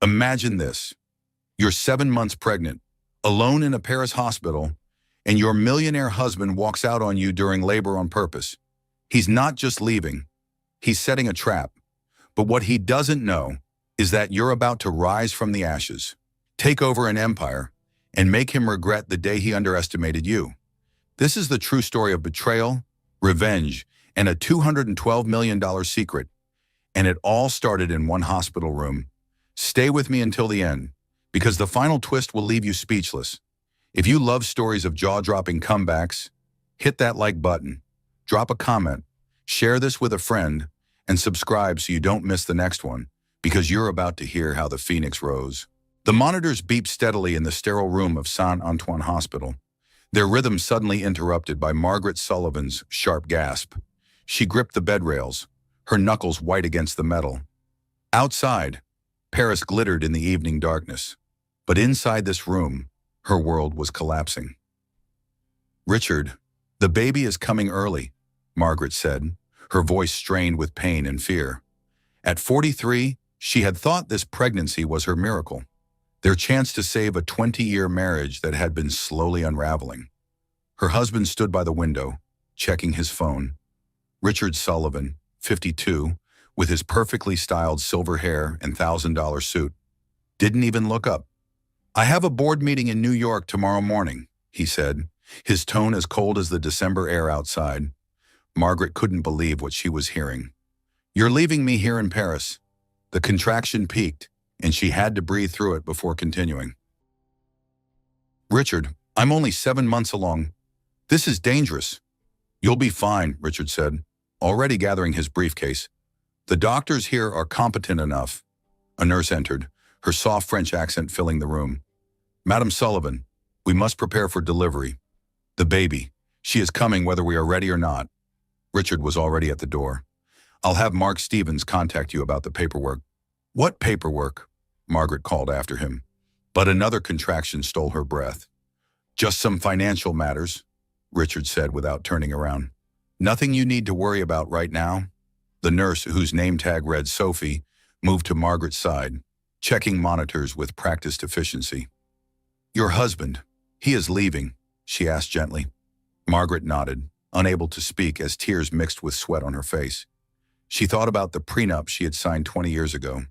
Imagine this. You're 7 months pregnant, alone in a Paris hospital, and your millionaire husband walks out on you during labor on purpose. He's not just leaving, he's setting a trap. But what he doesn't know is that you're about to rise from the ashes, take over an empire, and make him regret the day he underestimated you. This is the true story of betrayal, revenge, and a $212 million secret. And it all started in one hospital room. Stay with me until the end, because the final twist will leave you speechless. If you love stories of jaw-dropping comebacks, hit that like button, drop a comment, share this with a friend, and subscribe so you don't miss the next one, because you're about to hear how the phoenix rose. The monitors beeped steadily in the sterile room of Saint-Antoine Hospital, their rhythm suddenly interrupted by Margaret Sullivan's sharp gasp. She gripped the bed rails, her knuckles white against the metal. Outside, Paris glittered in the evening darkness, but inside this room, her world was collapsing. "Richard, the baby is coming early," Margaret said, her voice strained with pain and fear. At 43, she had thought this pregnancy was her miracle, their chance to save a 20-year marriage that had been slowly unraveling. Her husband stood by the window, checking his phone. Richard Sullivan, 52, with his perfectly styled silver hair and $1,000 suit, didn't even look up. "I have a board meeting in New York tomorrow morning," he said, his tone as cold as the December air outside. Margaret couldn't believe what she was hearing. "You're leaving me here in Paris." The contraction peaked, and she had to breathe through it before continuing. "Richard, I'm only 7 months along. This is dangerous." "You'll be fine," Richard said, already gathering his briefcase. "The doctors here are competent enough." A nurse entered, her soft French accent filling the room. "Madam Sullivan, we must prepare for delivery. The baby, she is coming whether we are ready or not." Richard was already at the door. "I'll have Mark Stevens contact you about the paperwork." "What paperwork?" Margaret called after him. But another contraction stole her breath. "Just some financial matters," Richard said without turning around. "Nothing you need to worry about right now." The nurse, whose name tag read Sophie, moved to Margaret's side, checking monitors with practiced efficiency. "Your husband, he is leaving?" she asked gently. Margaret nodded, unable to speak as tears mixed with sweat on her face. She thought about the prenup she had signed 20 years ago,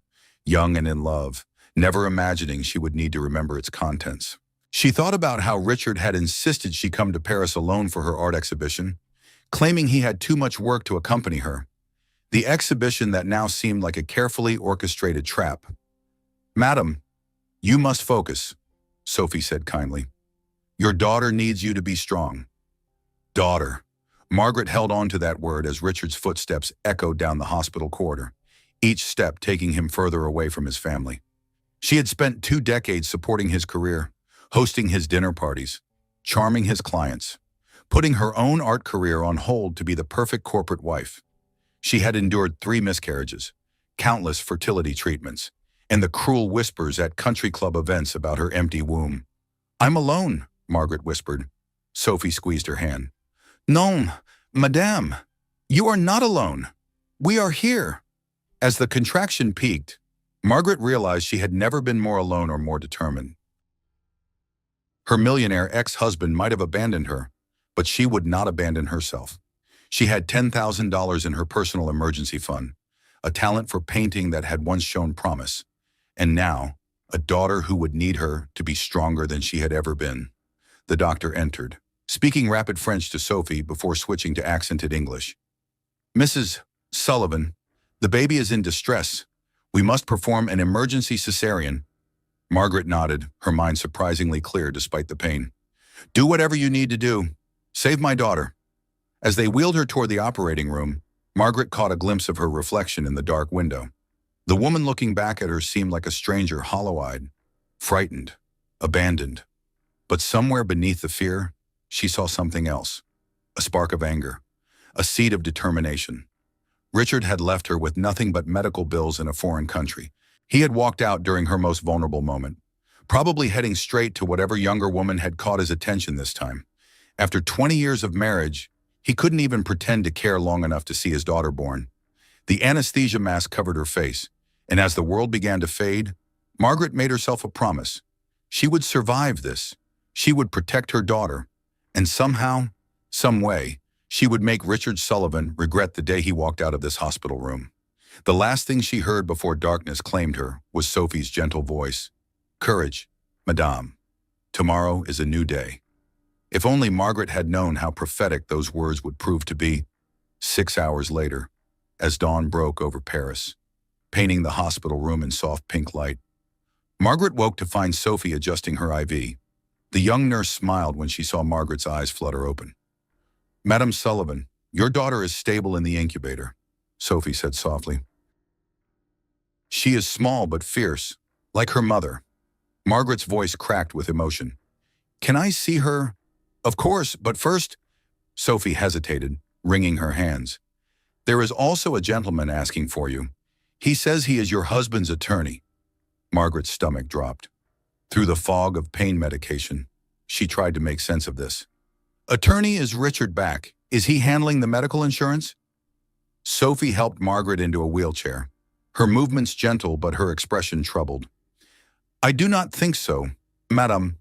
young and in love, never imagining she would need to remember its contents. She thought about how Richard had insisted she come to Paris alone for her art exhibition, claiming he had too much work to accompany her. The exhibition that now seemed like a carefully orchestrated trap. "Madam, you must focus," Sophie said kindly. "Your daughter needs you to be strong." Daughter. Margaret held on to that word as Richard's footsteps echoed down the hospital corridor, each step taking him further away from his family. She had spent 2 decades supporting his career, hosting his dinner parties, charming his clients, putting her own art career on hold to be the perfect corporate wife. She had endured 3 miscarriages, countless fertility treatments, and the cruel whispers at country club events about her empty womb. "I'm alone," Margaret whispered. Sophie squeezed her hand. "Non, madame, you are not alone. We are here." As the contraction peaked, Margaret realized she had never been more alone or more determined. Her millionaire ex-husband might have abandoned her, but she would not abandon herself. She had $10,000 in her personal emergency fund, a talent for painting that had once shown promise, and now, a daughter who would need her to be stronger than she had ever been. The doctor entered, speaking rapid French to Sophie before switching to accented English. "Mrs. Sullivan, the baby is in distress. We must perform an emergency cesarean." Margaret nodded, her mind surprisingly clear despite the pain. "Do whatever you need to do. Save my daughter." As they wheeled her toward the operating room, Margaret caught a glimpse of her reflection in the dark window. The woman looking back at her seemed like a stranger, hollow-eyed, frightened, abandoned. But somewhere beneath the fear, she saw something else, a spark of anger, a seed of determination. Richard had left her with nothing but medical bills in a foreign country. He had walked out during her most vulnerable moment, probably heading straight to whatever younger woman had caught his attention this time. After 20 years of marriage, he couldn't even pretend to care long enough to see his daughter born. The anesthesia mask covered her face, and as the world began to fade, Margaret made herself a promise. She would survive this. She would protect her daughter. And somehow, some way, she would make Richard Sullivan regret the day he walked out of this hospital room. The last thing she heard before darkness claimed her was Sophie's gentle voice. Courage, madame. Tomorrow is a new day. If only Margaret had known how prophetic those words would prove to be. 6 hours later, as dawn broke over Paris, painting the hospital room in soft pink light, Margaret woke to find Sophie adjusting her IV. The young nurse smiled when she saw Margaret's eyes flutter open. Madame Sullivan, your daughter is stable in the incubator, Sophie said softly. She is small but fierce, like her mother. Margaret's voice cracked with emotion. Can I see her? Of course, but first, Sophie hesitated, wringing her hands. There is also a gentleman asking for you. He says he is your husband's attorney. Margaret's stomach dropped. Through the fog of pain medication, she tried to make sense of this. Attorney is Richard back. Is he handling the medical insurance? Sophie helped Margaret into a wheelchair. Her movements gentle, but her expression troubled. I do not think so, madam.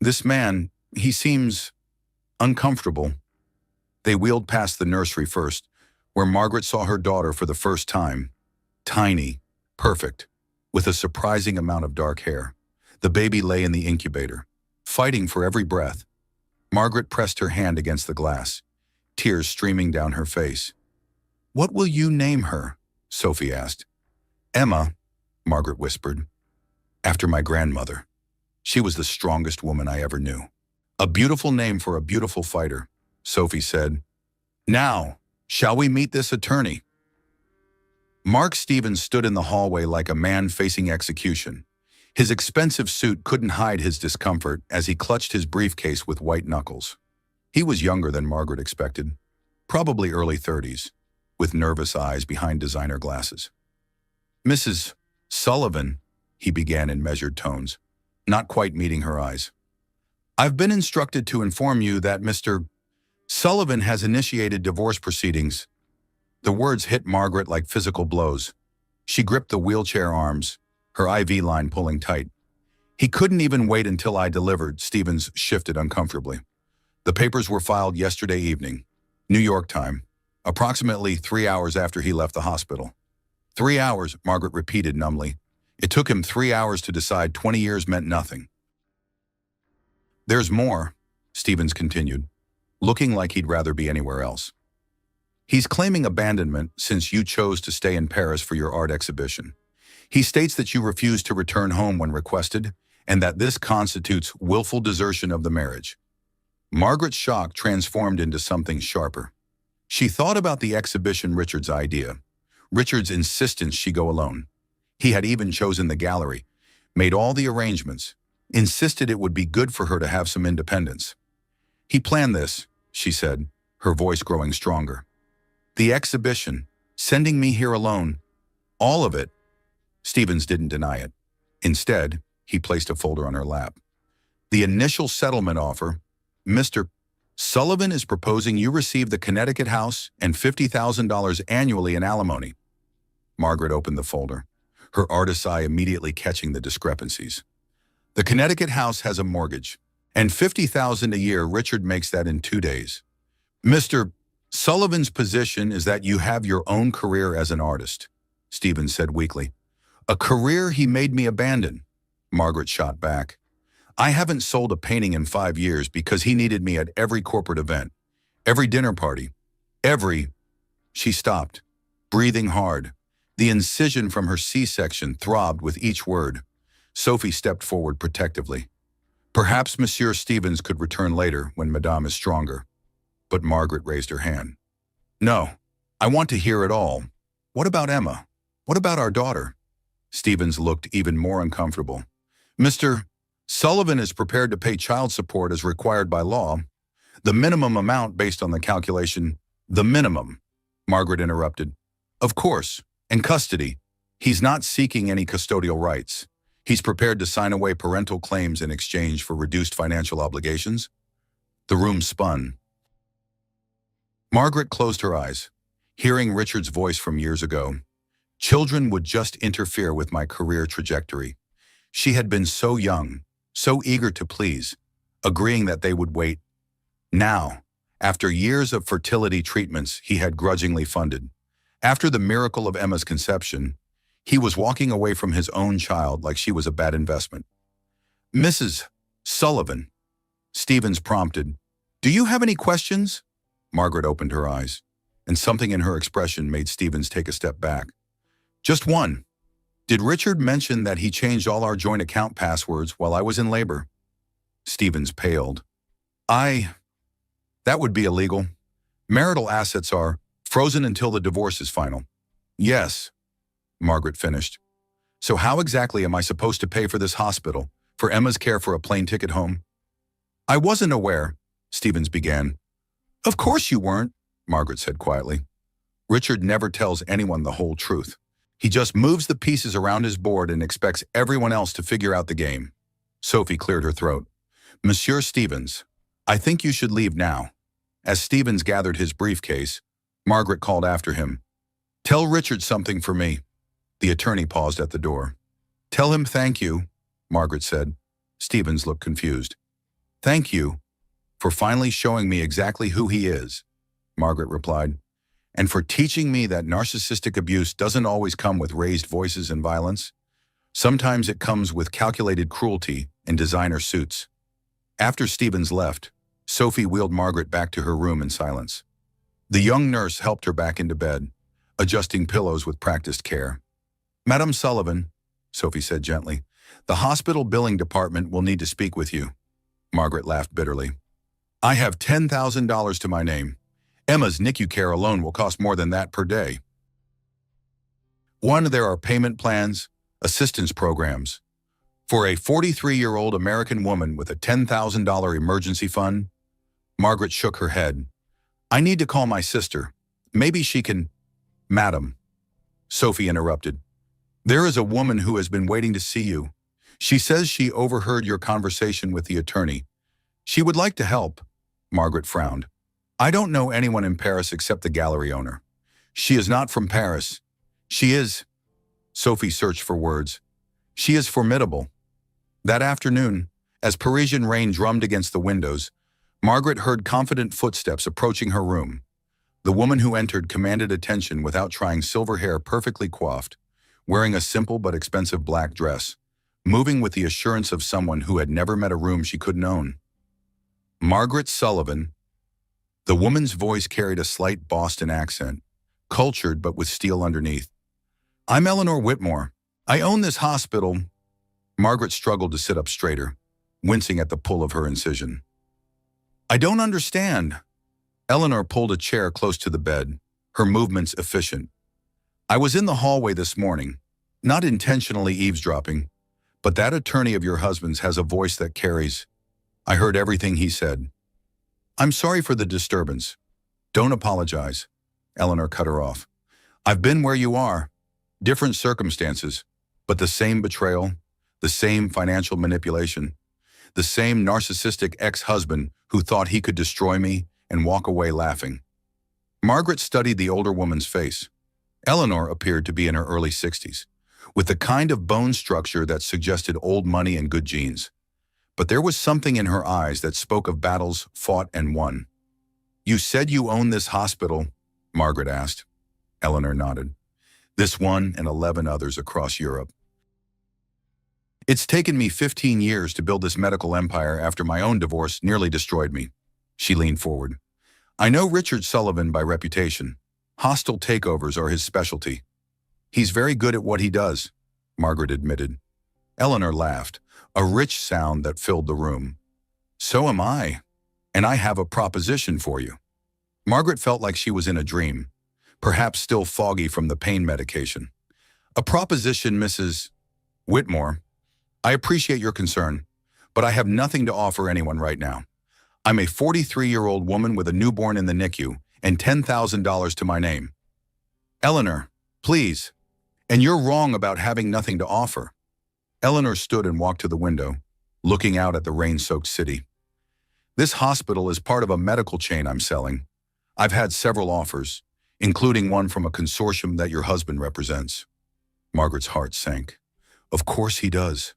This man, he seems uncomfortable. They wheeled past the nursery first, where Margaret saw her daughter for the first time. Tiny, perfect, with a surprising amount of dark hair. The baby lay in the incubator, fighting for every breath. Margaret pressed her hand against the glass, tears streaming down her face. What will you name her? Sophie asked. Emma, Margaret whispered. After my grandmother. She was the strongest woman I ever knew. A beautiful name for a beautiful fighter, Sophie said. Now, shall we meet this attorney? Mark Stevens stood in the hallway like a man facing execution. His expensive suit couldn't hide his discomfort as he clutched his briefcase with white knuckles. He was younger than Margaret expected, probably early 30s, with nervous eyes behind designer glasses. Mrs. Sullivan, he began in measured tones, not quite meeting her eyes. I've been instructed to inform you that Mr. Sullivan has initiated divorce proceedings. The words hit Margaret like physical blows. She gripped the wheelchair arms, her IV line pulling tight. He couldn't even wait until I delivered, Stevens shifted uncomfortably. The papers were filed yesterday evening, New York time, approximately 3 hours after he left the hospital. 3 hours, Margaret repeated numbly. It took him 3 hours to decide 20 years meant nothing. There's more, Stevens continued, looking like he'd rather be anywhere else. He's claiming abandonment since you chose to stay in Paris for your art exhibition. He states that you refused to return home when requested, and that this constitutes willful desertion of the marriage. Margaret's shock transformed into something sharper. She thought about the exhibition Richard's idea, Richard's insistence she go alone. He had even chosen the gallery, made all the arrangements, insisted it would be good for her to have some independence. He planned this, she said, her voice growing stronger. The exhibition, sending me here alone, all of it. Stevens didn't deny it. Instead, he placed a folder on her lap. The initial settlement offer, Mr. Sullivan is proposing you receive the Connecticut house and $50,000 annually in alimony. Margaret opened the folder, her artist's eye immediately catching the discrepancies. The Connecticut house has a mortgage, and $50,000 a year. Richard makes that in 2 days. Mr. Sullivan's position is that you have your own career as an artist, Stevens said weakly. A career he made me abandon, Margaret shot back. I haven't sold a painting in 5 years because he needed me at every corporate event, every dinner party, every... She stopped, breathing hard. The incision from her C-section throbbed with each word. Sophie stepped forward protectively. Perhaps Monsieur Stevens could return later when Madame is stronger. But Margaret raised her hand. No, I want to hear it all. What about Emma? What about our daughter? Stevens looked even more uncomfortable. Mr. Sullivan is prepared to pay child support as required by law. The minimum amount based on the calculation. The minimum, Margaret interrupted. Of course, and custody. He's not seeking any custodial rights. He's prepared to sign away parental claims in exchange for reduced financial obligations. The room spun. Margaret closed her eyes, hearing Richard's voice from years ago. Children would just interfere with my career trajectory. She had been so young, so eager to please, agreeing that they would wait. Now, after years of fertility treatments he had grudgingly funded, after the miracle of Emma's conception, he was walking away from his own child like she was a bad investment. "Mrs. Sullivan," Stevens prompted, "do you have any questions?" Margaret opened her eyes, and something in her expression made Stevens take a step back. "Just one. Did Richard mention that he changed all our joint account passwords while I was in labor?" Stevens paled. That would be illegal. Marital assets are frozen until the divorce is final." "Yes," Margaret finished. "So how exactly am I supposed to pay for this hospital, for Emma's care, for a plane ticket home?" "I wasn't aware," Stevens began. "Of course you weren't," Margaret said quietly. "Richard never tells anyone the whole truth. He just moves the pieces around his board and expects everyone else to figure out the game." Sophie cleared her throat. "Monsieur Stevens, I think you should leave now." As Stevens gathered his briefcase, Margaret called after him. "Tell Richard something for me." The attorney paused at the door. "Tell him thank you," Margaret said. Stevens looked confused. "Thank you for finally showing me exactly who he is," Margaret replied, "and for teaching me that narcissistic abuse doesn't always come with raised voices and violence. Sometimes it comes with calculated cruelty and designer suits." After Stevens left, Sophie wheeled Margaret back to her room in silence. The young nurse helped her back into bed, adjusting pillows with practiced care. "Madam Sullivan," Sophie said gently, "the hospital billing department will need to speak with you." Margaret laughed bitterly. "I have $10,000 to my name. Emma's NICU care alone will cost more than that per day. One, there are payment plans, assistance programs. For a 43-year-old American woman with a $10,000 emergency fund?" Margaret shook her head. "I need to call my sister. Maybe she can—" "Madam," Sophie interrupted, "there is a woman who has been waiting to see you. She says she overheard your conversation with the attorney. She would like to help." Margaret frowned. "I don't know anyone in Paris except the gallery owner. She is not from Paris. She is—" Sophie searched for words. "She is formidable." That afternoon, as Parisian rain drummed against the windows, Margaret heard confident footsteps approaching her room. The woman who entered commanded attention without trying, silver hair perfectly coiffed, wearing a simple but expensive black dress, moving with the assurance of someone who had never met a room she couldn't own. "Margaret Sullivan." The woman's voice carried a slight Boston accent, cultured but with steel underneath. "I'm Eleanor Whitmore. I own this hospital." Margaret struggled to sit up straighter, wincing at the pull of her incision. "I don't understand." Eleanor pulled a chair close to the bed, her movements efficient. "I was in the hallway this morning, not intentionally eavesdropping, but that attorney of your husband's has a voice that carries. I heard everything he said." "I'm sorry for the disturbance." "Don't apologize," Eleanor cut her off. "I've been where you are. Different circumstances, but the same betrayal, the same financial manipulation, the same narcissistic ex-husband who thought he could destroy me and walk away laughing." Margaret studied the older woman's face. Eleanor appeared to be in her early 60s, with the kind of bone structure that suggested old money and good genes. But there was something in her eyes that spoke of battles fought and won. "You said you own this hospital?" Margaret asked. Eleanor nodded. "This one and 11 others across Europe. It's taken me 15 years to build this medical empire after my own divorce nearly destroyed me." She leaned forward. "I know Richard Sullivan by reputation. Hostile takeovers are his specialty. He's very good at what he does," Margaret admitted. Eleanor laughed, a rich sound that filled the room. "So am I, and I have a proposition for you." Margaret felt like she was in a dream, perhaps still foggy from the pain medication. "A proposition, Mrs. Whitmore. I appreciate your concern, but I have nothing to offer anyone right now. I'm a 43-year-old woman with a newborn in the NICU and $10,000 to my name." "Eleanor, please. And you're wrong about having nothing to offer." Eleanor stood and walked to the window, looking out at the rain-soaked city. "This hospital is part of a medical chain I'm selling. I've had several offers, including one from a consortium that your husband represents." Margaret's heart sank. "Of course he does."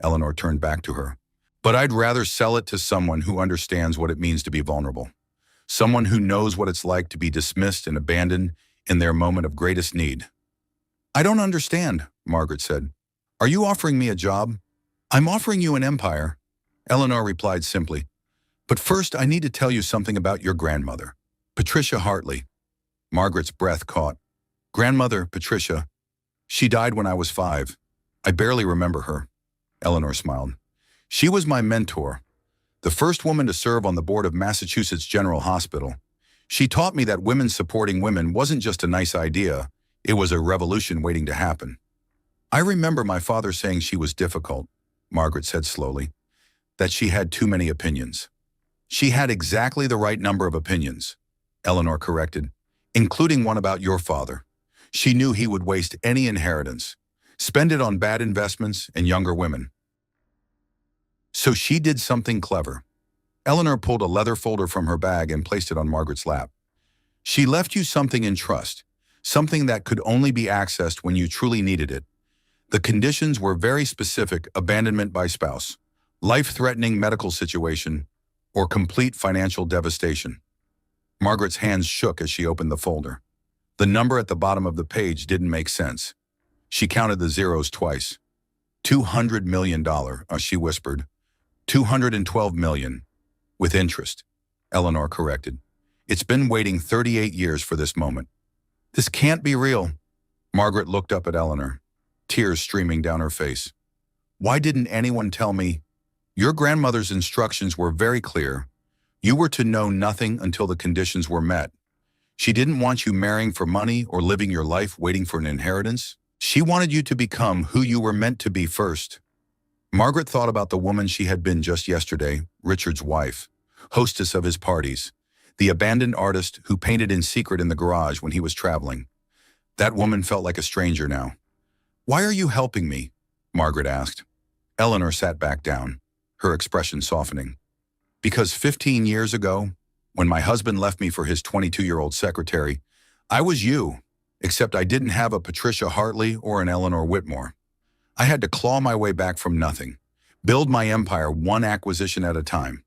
Eleanor turned back to her. But I'd rather sell it to someone who understands what it means to be vulnerable. Someone who knows what it's like to be dismissed and abandoned in their moment of greatest need. I don't understand, Margaret said. Are you offering me a job? I'm offering you an empire, Eleanor replied simply. But first I need to tell you something about your grandmother, Patricia Hartley. Margaret's breath caught. Grandmother, Patricia. She died when I was 5. I barely remember her. Eleanor smiled. She was my mentor, the first woman to serve on the board of Massachusetts General Hospital. She taught me that women supporting women wasn't just a nice idea, it was a revolution waiting to happen. I remember my father saying she was difficult, Margaret said slowly, that she had too many opinions. She had exactly the right number of opinions, Eleanor corrected, including one about your father. She knew he would waste any inheritance, spend it on bad investments and younger women. So she did something clever. Eleanor pulled a leather folder from her bag and placed it on Margaret's lap. She left you something in trust, something that could only be accessed when you truly needed it. The conditions were very specific: abandonment by spouse, life-threatening medical situation, or complete financial devastation. Margaret's hands shook as she opened the folder. The number at the bottom of the page didn't make sense. She counted the zeros twice. $200 million, she whispered. $212 million, with interest, Eleanor corrected. It's been waiting 38 years for this moment. This can't be real. Margaret looked up at Eleanor, tears streaming down her face. Why didn't anyone tell me? Your grandmother's instructions were very clear. You were to know nothing until the conditions were met. She didn't want you marrying for money or living your life waiting for an inheritance. She wanted you to become who you were meant to be first. Margaret thought about the woman she had been just yesterday, Richard's wife, hostess of his parties, the abandoned artist who painted in secret in the garage when he was traveling. That woman felt like a stranger now. Why are you helping me? Margaret asked. Eleanor sat back down, her expression softening. Because 15 years ago, when my husband left me for his 22-year-old secretary, I was you, except I didn't have a Patricia Hartley or an Eleanor Whitmore. I had to claw my way back from nothing, build my empire one acquisition at a time,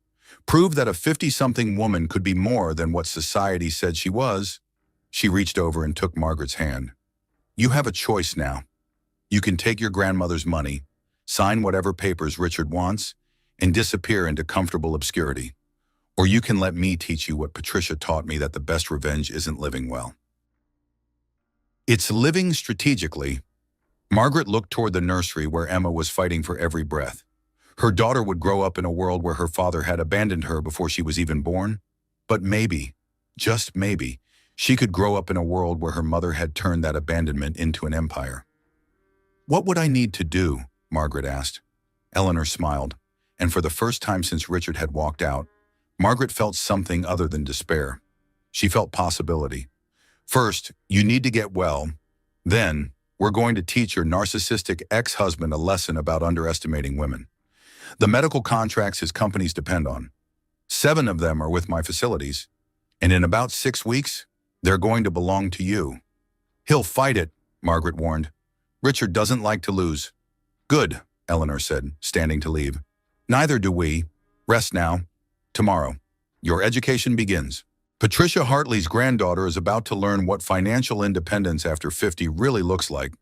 prove that a 50-something woman could be more than what society said she was. She reached over and took Margaret's hand. You have a choice now. You can take your grandmother's money, sign whatever papers Richard wants, and disappear into comfortable obscurity. Or you can let me teach you what Patricia taught me, that the best revenge isn't living well. It's living strategically. Margaret looked toward the nursery where Emma was fighting for every breath. Her daughter would grow up in a world where her father had abandoned her before she was even born. But maybe, just maybe, she could grow up in a world where her mother had turned that abandonment into an empire. What would I need to do? Margaret asked. Eleanor smiled, and for the first time since Richard had walked out, Margaret felt something other than despair. She felt possibility. First, you need to get well. Then, we're going to teach your narcissistic ex-husband a lesson about underestimating women. The medical contracts his companies depend on. 7 of them are with my facilities, and in about 6 weeks, they're going to belong to you. He'll fight it, Margaret warned. Richard doesn't like to lose. Good, Eleanor said, standing to leave. Neither do we. Rest now. Tomorrow, your education begins. Patricia Hartley's granddaughter is about to learn what financial independence after 50 really looks like.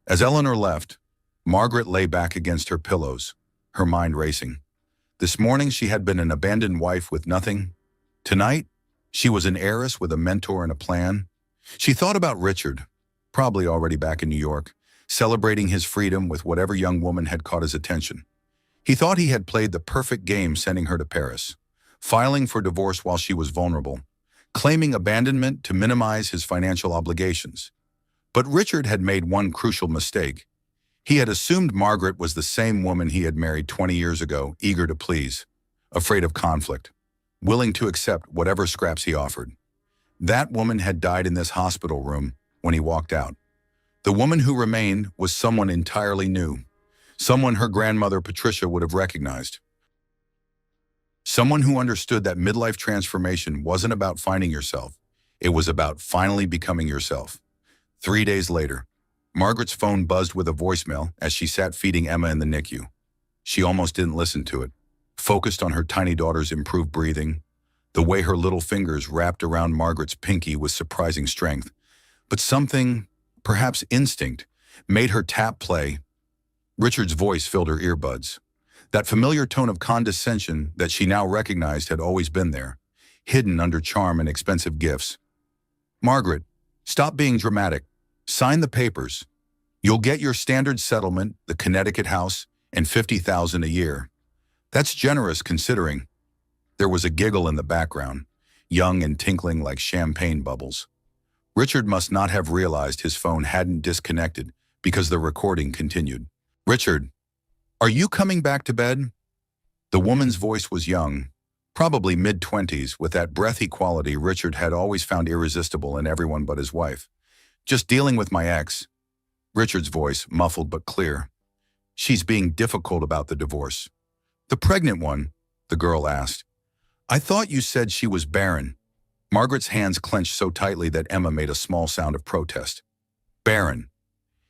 As Eleanor left, Margaret lay back against her pillows, her mind racing. This morning she had been an abandoned wife with nothing. Tonight, she was an heiress with a mentor and a plan. She thought about Richard, probably already back in New York, celebrating his freedom with whatever young woman had caught his attention. He thought he had played the perfect game sending her to Paris, filing for divorce while she was vulnerable, claiming abandonment to minimize his financial obligations. But Richard had made one crucial mistake. He had assumed Margaret was the same woman he had married 20 years ago, eager to please, afraid of conflict, willing to accept whatever scraps he offered. That woman had died in this hospital room when he walked out. The woman who remained was someone entirely new, someone her grandmother Patricia would have recognized. Someone who understood that midlife transformation wasn't about finding yourself. It was about finally becoming yourself. 3 days later, Margaret's phone buzzed with a voicemail as she sat feeding Emma in the NICU. She almost didn't listen to it, focused on her tiny daughter's improved breathing, the way her little fingers wrapped around Margaret's pinky with surprising strength. But something, perhaps instinct, made her tap play. Richard's voice filled her earbuds. That familiar tone of condescension that she now recognized had always been there, hidden under charm and expensive gifts. Margaret, stop being dramatic. Sign the papers. You'll get your standard settlement, the Connecticut house, and $50,000 a year. That's generous considering. There was a giggle in the background, young and tinkling like champagne bubbles. Richard must not have realized his phone hadn't disconnected because the recording continued. Richard, are you coming back to bed? The woman's voice was young, probably mid-20s, with that breathy quality Richard had always found irresistible in everyone but his wife. Just dealing with my ex. Richard's voice, muffled but clear. She's being difficult about the divorce. The pregnant one, the girl asked. I thought you said she was barren. Margaret's hands clenched so tightly that Emma made a small sound of protest. Barren.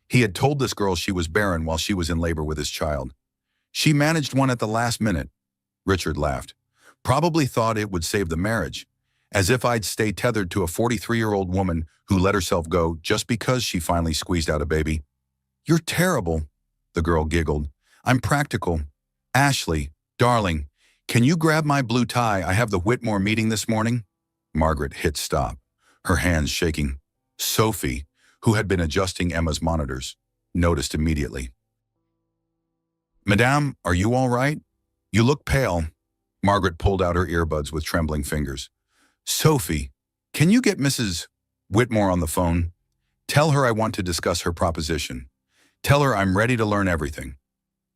He had told this girl she was barren while she was in labor with his child. She managed one at the last minute. Richard laughed. Probably thought it would save the marriage. As if I'd stay tethered to a 43-year-old woman who let herself go just because she finally squeezed out a baby. You're terrible, the girl giggled. I'm practical. Ashley, darling, can you grab my blue tie? I have the Whitmore meeting this morning. Margaret hit stop, her hands shaking. Sophie, who had been adjusting Emma's monitors, noticed immediately. Madame, are you all right? You look pale. Margaret pulled out her earbuds with trembling fingers. Sophie, can you get Mrs. Whitmore on the phone? Tell her I want to discuss her proposition. Tell her I'm ready to learn everything.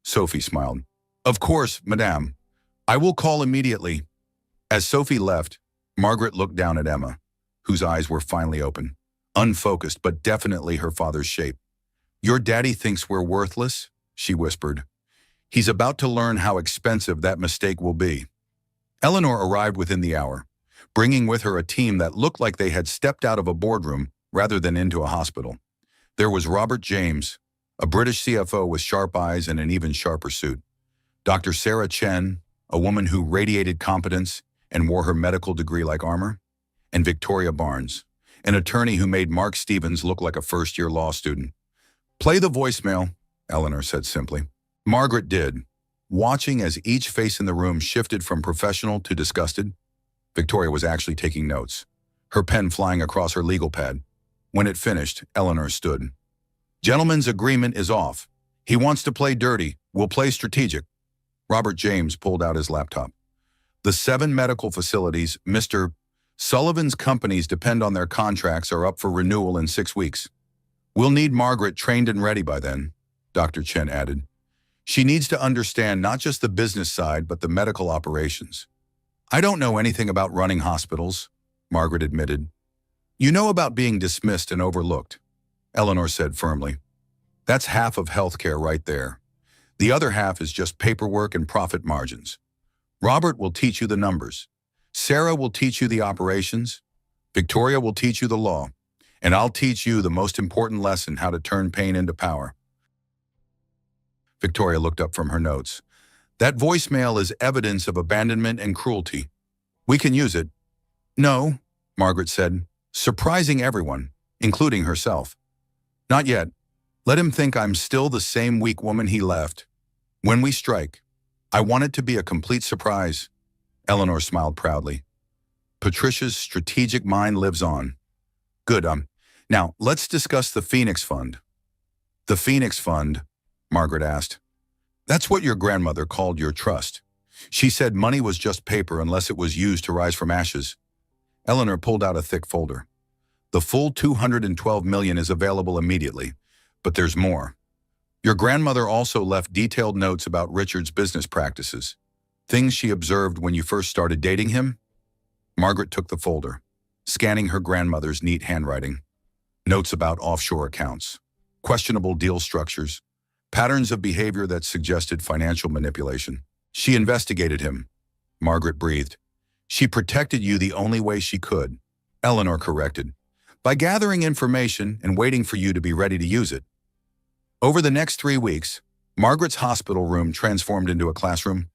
Sophie smiled. Of course, Madame. I will call immediately. As Sophie left, Margaret looked down at Emma, whose eyes were finally open, unfocused but definitely her father's shape. Your daddy thinks we're worthless, she whispered. He's about to learn how expensive that mistake will be. Eleanor arrived within the hour, bringing with her a team that looked like they had stepped out of a boardroom rather than into a hospital. There was Robert James, a British CFO with sharp eyes and an even sharper suit. Dr. Sarah Chen, a woman who radiated competence and wore her medical degree like armor. And Victoria Barnes, an attorney who made Mark Stevens look like a first-year law student. Play the voicemail, Eleanor said simply. Margaret did, watching as each face in the room shifted from professional to disgusted. Victoria was actually taking notes, her pen flying across her legal pad. When it finished, Eleanor stood. Gentleman's agreement is off. He wants to play dirty. We'll play strategic. Robert James pulled out his laptop. The 7 medical facilities Mr. Sullivan's companies depend on their contracts are up for renewal in 6 weeks. We'll need Margaret trained and ready by then, Dr. Chen added. She needs to understand not just the business side, but the medical operations. I don't know anything about running hospitals, Margaret admitted. You know about being dismissed and overlooked, Eleanor said firmly. That's half of healthcare right there. The other half is just paperwork and profit margins. Robert will teach you the numbers. Sarah will teach you the operations. Victoria will teach you the law. And I'll teach you the most important lesson, how to turn pain into power. Victoria looked up from her notes. That voicemail is evidence of abandonment and cruelty. We can use it. No, Margaret said, surprising everyone, including herself. Not yet. Let him think I'm still the same weak woman he left. When we strike, I want it to be a complete surprise. Eleanor smiled proudly. Patricia's strategic mind lives on. Good, now let's discuss the Phoenix Fund. The Phoenix Fund, Margaret asked. That's what your grandmother called your trust. She said money was just paper unless it was used to rise from ashes. Eleanor pulled out a thick folder. The full $212 million is available immediately, but there's more. Your grandmother also left detailed notes about Richard's business practices, things she observed when you first started dating him. Margaret took the folder, scanning her grandmother's neat handwriting. Notes about offshore accounts, questionable deal structures, patterns of behavior that suggested financial manipulation. She investigated him, Margaret breathed. She protected you the only way she could, Eleanor corrected, by gathering information and waiting for you to be ready to use it. Over the next 3 weeks, Margaret's hospital room transformed into a classroom.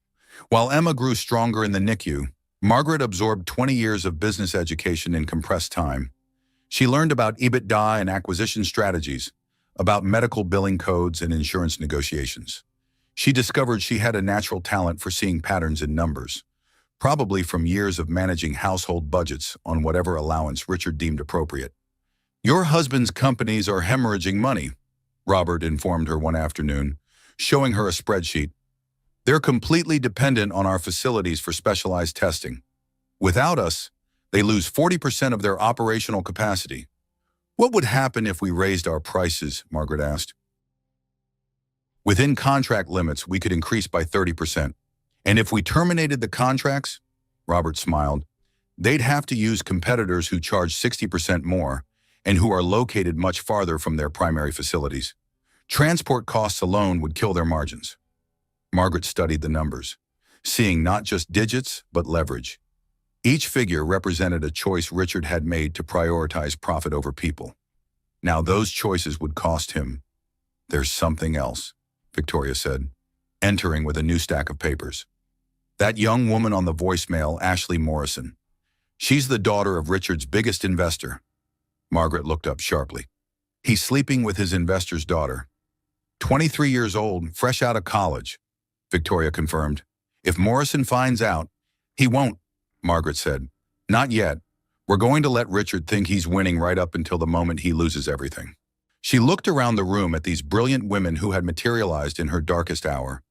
While Emma grew stronger in the NICU, Margaret absorbed 20 years of business education in compressed time. She learned about EBITDA and acquisition strategies, about medical billing codes and insurance negotiations. She discovered she had a natural talent for seeing patterns in numbers, probably from years of managing household budgets on whatever allowance Richard deemed appropriate. "Your husband's companies are hemorrhaging money," Robert informed her one afternoon, showing her a spreadsheet. "They're completely dependent on our facilities for specialized testing. Without us, they lose 40% of their operational capacity." "What would happen if we raised our prices?" Margaret asked. "Within contract limits, we could increase by 30%. And if we terminated the contracts," Robert smiled, "they'd have to use competitors who charge 60% more and who are located much farther from their primary facilities. Transport costs alone would kill their margins." Margaret studied the numbers, seeing not just digits, but leverage. Each figure represented a choice Richard had made to prioritize profit over people. Now those choices would cost him. "There's something else," Victoria said, entering with a new stack of papers. "That young woman on the voicemail, Ashley Morrison. She's the daughter of Richard's biggest investor." Margaret looked up sharply. "He's sleeping with his investor's daughter. 23 years old, fresh out of college," Victoria confirmed. "If Morrison finds out—" "He won't," Margaret said. "Not yet. We're going to let Richard think he's winning right up until the moment he loses everything." She looked around the room at these brilliant women who had materialized in her darkest hour,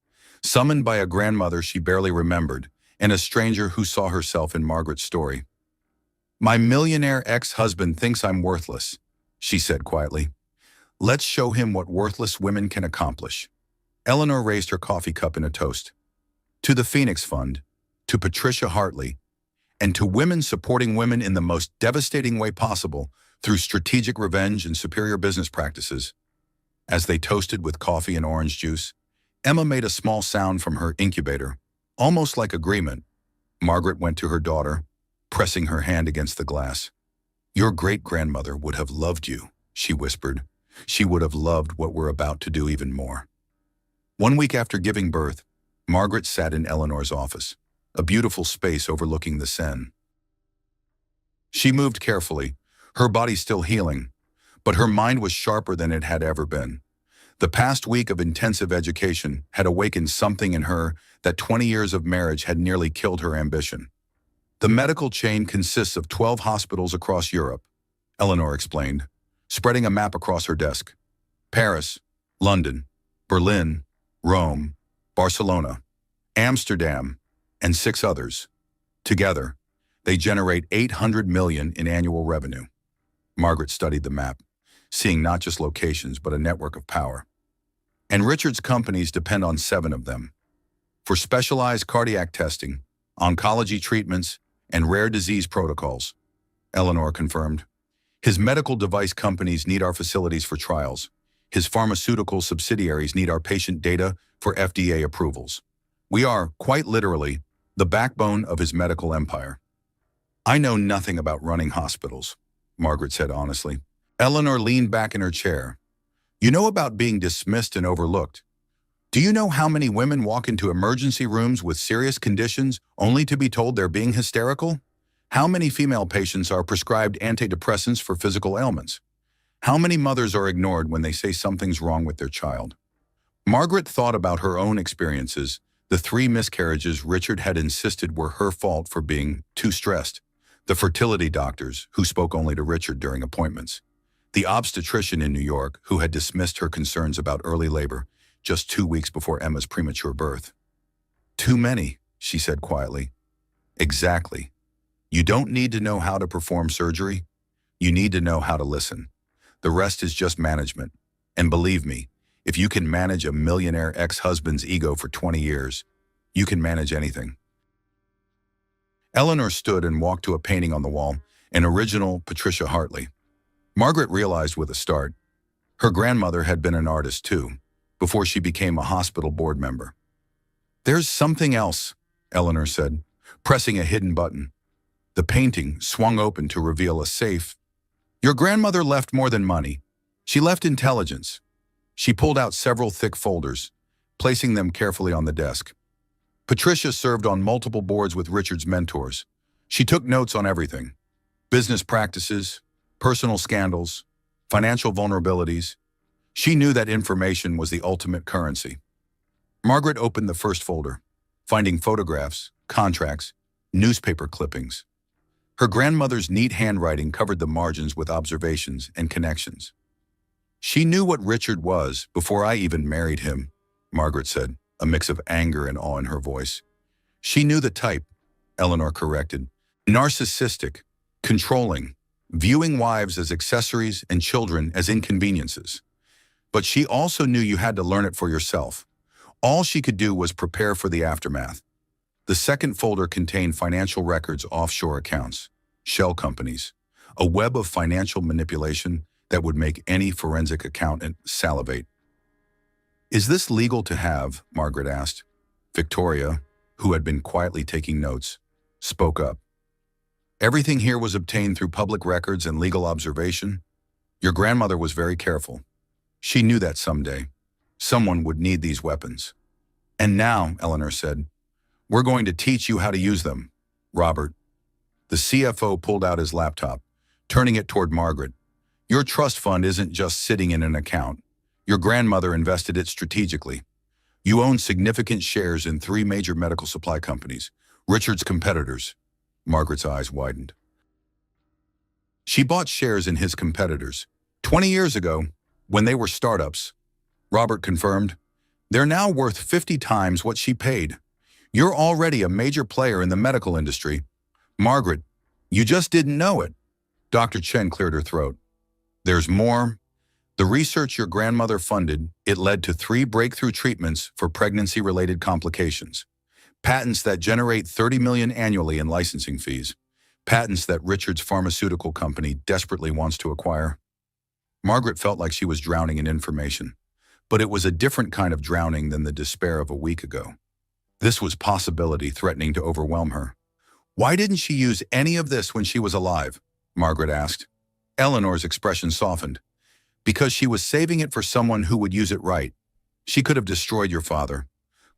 summoned by a grandmother she barely remembered and a stranger who saw herself in Margaret's story. "My millionaire ex-husband thinks I'm worthless," she said quietly. "Let's show him what worthless women can accomplish." Eleanor raised her coffee cup in a toast. "To the Phoenix Fund, to Patricia Hartley, and to women supporting women in the most devastating way possible through strategic revenge and superior business practices." As they toasted with coffee and orange juice, Emma made a small sound from her incubator, almost like agreement. Margaret went to her daughter, pressing her hand against the glass. "Your great-grandmother would have loved you," she whispered. "She would have loved what we're about to do even more." 1 week after giving birth, Margaret sat in Eleanor's office, a beautiful space overlooking the Seine. She moved carefully, her body still healing, but her mind was sharper than it had ever been. The past week of intensive education had awakened something in her that 20 years of marriage had nearly killed her ambition. "The medical chain consists of 12 hospitals across Europe," Eleanor explained, spreading a map across her desk. "Paris, London, Berlin, Rome, Barcelona, Amsterdam, and 6 others. Together, they generate 800 million in annual revenue." Margaret studied the map, seeing not just locations but a network of power. "And Richard's companies depend on 7 of them. For specialized cardiac testing, oncology treatments, and rare disease protocols," Eleanor confirmed. "His medical device companies need our facilities for trials. His pharmaceutical subsidiaries need our patient data for FDA approvals. We are, quite literally, the backbone of his medical empire." "I know nothing about running hospitals," Margaret said honestly. Eleanor leaned back in her chair. "You know about being dismissed and overlooked. Do you know how many women walk into emergency rooms with serious conditions only to be told they're being hysterical? How many female patients are prescribed antidepressants for physical ailments? How many mothers are ignored when they say something's wrong with their child?" Margaret thought about her own experiences, the 3 miscarriages Richard had insisted were her fault for being too stressed, the fertility doctors who spoke only to Richard during appointments, the obstetrician in New York who had dismissed her concerns about early labor just 2 weeks before Emma's premature birth. "Too many," she said quietly. "Exactly. You don't need to know how to perform surgery. You need to know how to listen. The rest is just management. And believe me, if you can manage a millionaire ex-husband's ego for 20 years, you can manage anything." Eleanor stood and walked to a painting on the wall, an original Patricia Hartley. Margaret realized with a start, her grandmother had been an artist too, before she became a hospital board member. "There's something else," Eleanor said, pressing a hidden button. The painting swung open to reveal a safe. "Your grandmother left more than money. She left intelligence." She pulled out several thick folders, placing them carefully on the desk. Patricia served on multiple boards with Richard's mentors. She took notes on everything: business practices, personal scandals, financial vulnerabilities. She knew that information was the ultimate currency. Margaret opened the first folder, finding photographs, contracts, newspaper clippings. Her grandmother's neat handwriting covered the margins with observations and connections. "She knew what Richard was before I even married him," Margaret said, a mix of anger and awe in her voice. "She knew the type," Eleanor corrected. "Narcissistic, controlling, viewing wives as accessories and children as inconveniences. But she also knew you had to learn it for yourself. All she could do was prepare for the aftermath." The second folder contained financial records, offshore accounts, shell companies, a web of financial manipulation that would make any forensic accountant salivate. "Is this legal to have?" Margaret asked. Victoria, who had been quietly taking notes, spoke up. "Everything here was obtained through public records and legal observation. Your grandmother was very careful. She knew that someday someone would need these weapons. And now," Eleanor said, "we're going to teach you how to use them." Robert, the CFO, pulled out his laptop, turning it toward Margaret. "Your trust fund isn't just sitting in an account. Your grandmother invested it strategically. You own significant shares in 3 major medical supply companies, Richard's competitors." Margaret's eyes widened. "She bought shares in his competitors 20 years ago when they were startups," Robert confirmed. "They're now worth 50 times what she paid. You're already a major player in the medical industry. Margaret, you just didn't know it." Dr. Chen cleared her throat. "There's more. The research your grandmother funded, it led to 3 breakthrough treatments for pregnancy-related complications. Patents that generate $30 million annually in licensing fees. Patents that Richard's pharmaceutical company desperately wants to acquire." Margaret felt like she was drowning in information, but it was a different kind of drowning than the despair of a week ago. This was possibility threatening to overwhelm her. "Why didn't she use any of this when she was alive?" Margaret asked. Eleanor's expression softened. "Because she was saving it for someone who would use it right. She could have destroyed your father,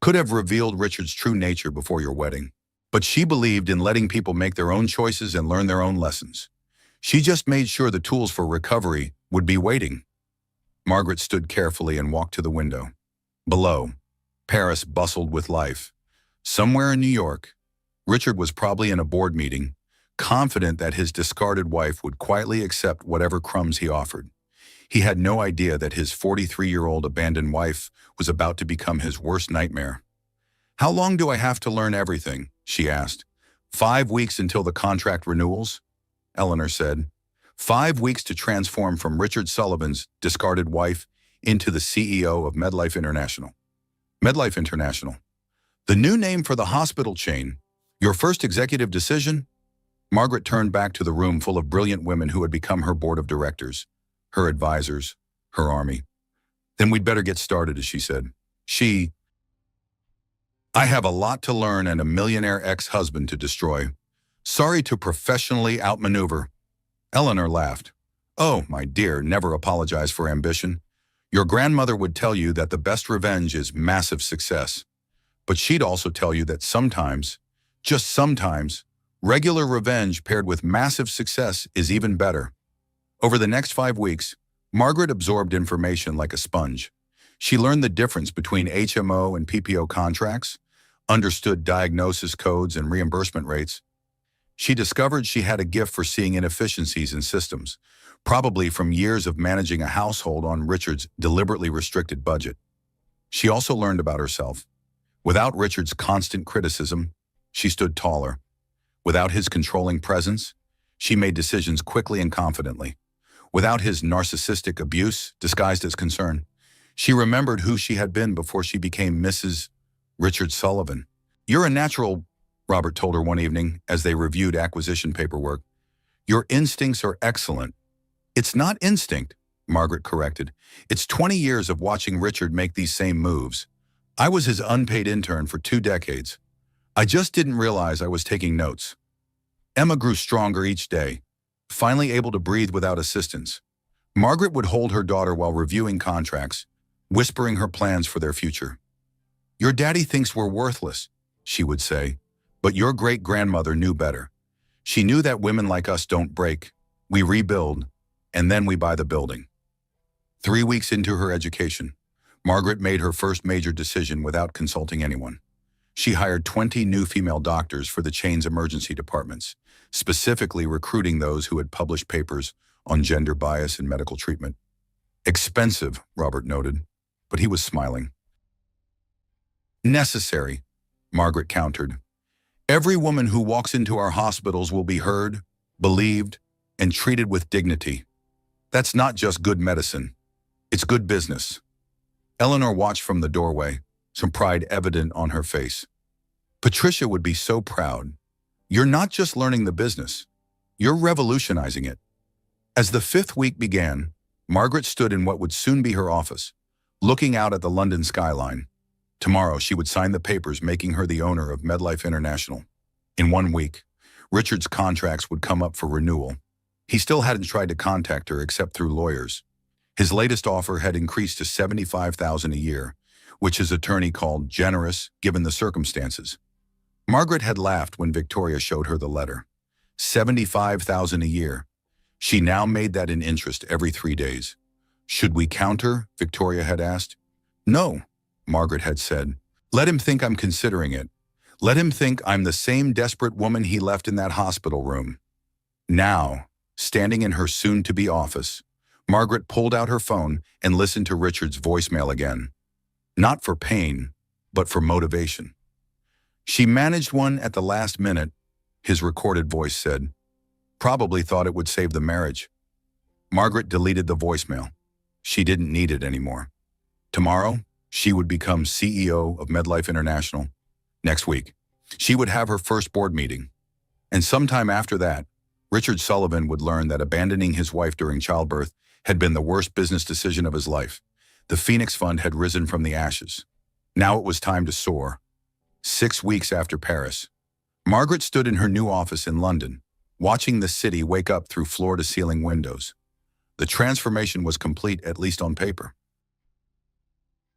could have revealed Richard's true nature before your wedding. But she believed in letting people make their own choices and learn their own lessons. She just made sure the tools for recovery would be waiting." Margaret stood carefully and walked to the window. Below, Paris bustled with life. Somewhere in New York, Richard was probably in a board meeting, confident that his discarded wife would quietly accept whatever crumbs he offered. He had no idea that his 43-year-old abandoned wife was about to become his worst nightmare. "How long do I have to learn everything?" she asked. 5 weeks until the contract renewals," Eleanor said. 5 weeks to transform from Richard Sullivan's discarded wife into the CEO of MedLife International. MedLife International. The new name for the hospital chain. Your first executive decision? Margaret turned back to the room full of brilliant women who had become her board of directors, her advisors, her army. "Then we'd better get started," as she said. "I have a lot to learn and a millionaire ex-husband to destroy. Sorry to professionally outmaneuver." Eleanor laughed. "Oh, my dear, never apologize for ambition. Your grandmother would tell you that the best revenge is massive success. But she'd also tell you that sometimes, just sometimes, regular revenge paired with massive success is even better." Over the next 5 weeks, Margaret absorbed information like a sponge. She learned the difference between HMO and PPO contracts, understood diagnosis codes and reimbursement rates. She discovered she had a gift for seeing inefficiencies in systems, probably from years of managing a household on Richard's deliberately restricted budget. She also learned about herself. Without Richard's constant criticism, she stood taller. Without his controlling presence, she made decisions quickly and confidently. Without his narcissistic abuse disguised as concern, she remembered who she had been before she became Mrs. Richard Sullivan. "You're a natural," Robert told her one evening as they reviewed acquisition paperwork. "Your instincts are excellent." "It's not instinct," Margaret corrected. "It's 20 years of watching Richard make these same moves. I was his unpaid intern for 2 decades. I just didn't realize I was taking notes." Emma grew stronger each day, finally able to breathe without assistance. Margaret would hold her daughter while reviewing contracts, whispering her plans for their future. Your daddy thinks we're worthless, she would say, but your great-grandmother knew better. She knew that women like us don't break. We rebuild, and then we buy the building. 3 weeks into her education, Margaret made her first major decision without consulting anyone. She hired 20 new female doctors for the chain's emergency departments, specifically recruiting those who had published papers on gender bias in medical treatment. Expensive, Robert noted, but he was smiling. Necessary, Margaret countered. Every woman who walks into our hospitals will be heard, believed, and treated with dignity. That's not just good medicine. It's good business. Eleanor watched from the doorway, some pride evident on her face. Patricia would be so proud. You're not just learning the business. You're revolutionizing it. As the 5th week began, Margaret stood in what would soon be her office, looking out at the London skyline. Tomorrow, she would sign the papers making her the owner of MedLife International. In 1 week, Richard's contracts would come up for renewal. He still hadn't tried to contact her except through lawyers. His latest offer had increased to $75,000 a year, which his attorney called generous given the circumstances. Margaret had laughed when Victoria showed her the letter. $75,000 a year. She now made that in interest every 3 days. Should we counter? Victoria had asked. No, Margaret had said. Let him think I'm considering it. Let him think I'm the same desperate woman he left in that hospital room. Now, standing in her soon-to-be office, Margaret pulled out her phone and listened to Richard's voicemail again. Not for pain, but for motivation. She managed one at the last minute, his recorded voice said. Probably thought it would save the marriage. Margaret deleted the voicemail. She didn't need it anymore. Tomorrow, she would become CEO of MedLife International. Next week, she would have her first board meeting. And sometime after that, Richard Sullivan would learn that abandoning his wife during childbirth had been the worst business decision of his life. The Phoenix Fund had risen from the ashes. Now it was time to soar. 6 weeks after Paris, Margaret stood in her new office in London, watching the city wake up through floor-to-ceiling windows. The transformation was complete, at least on paper.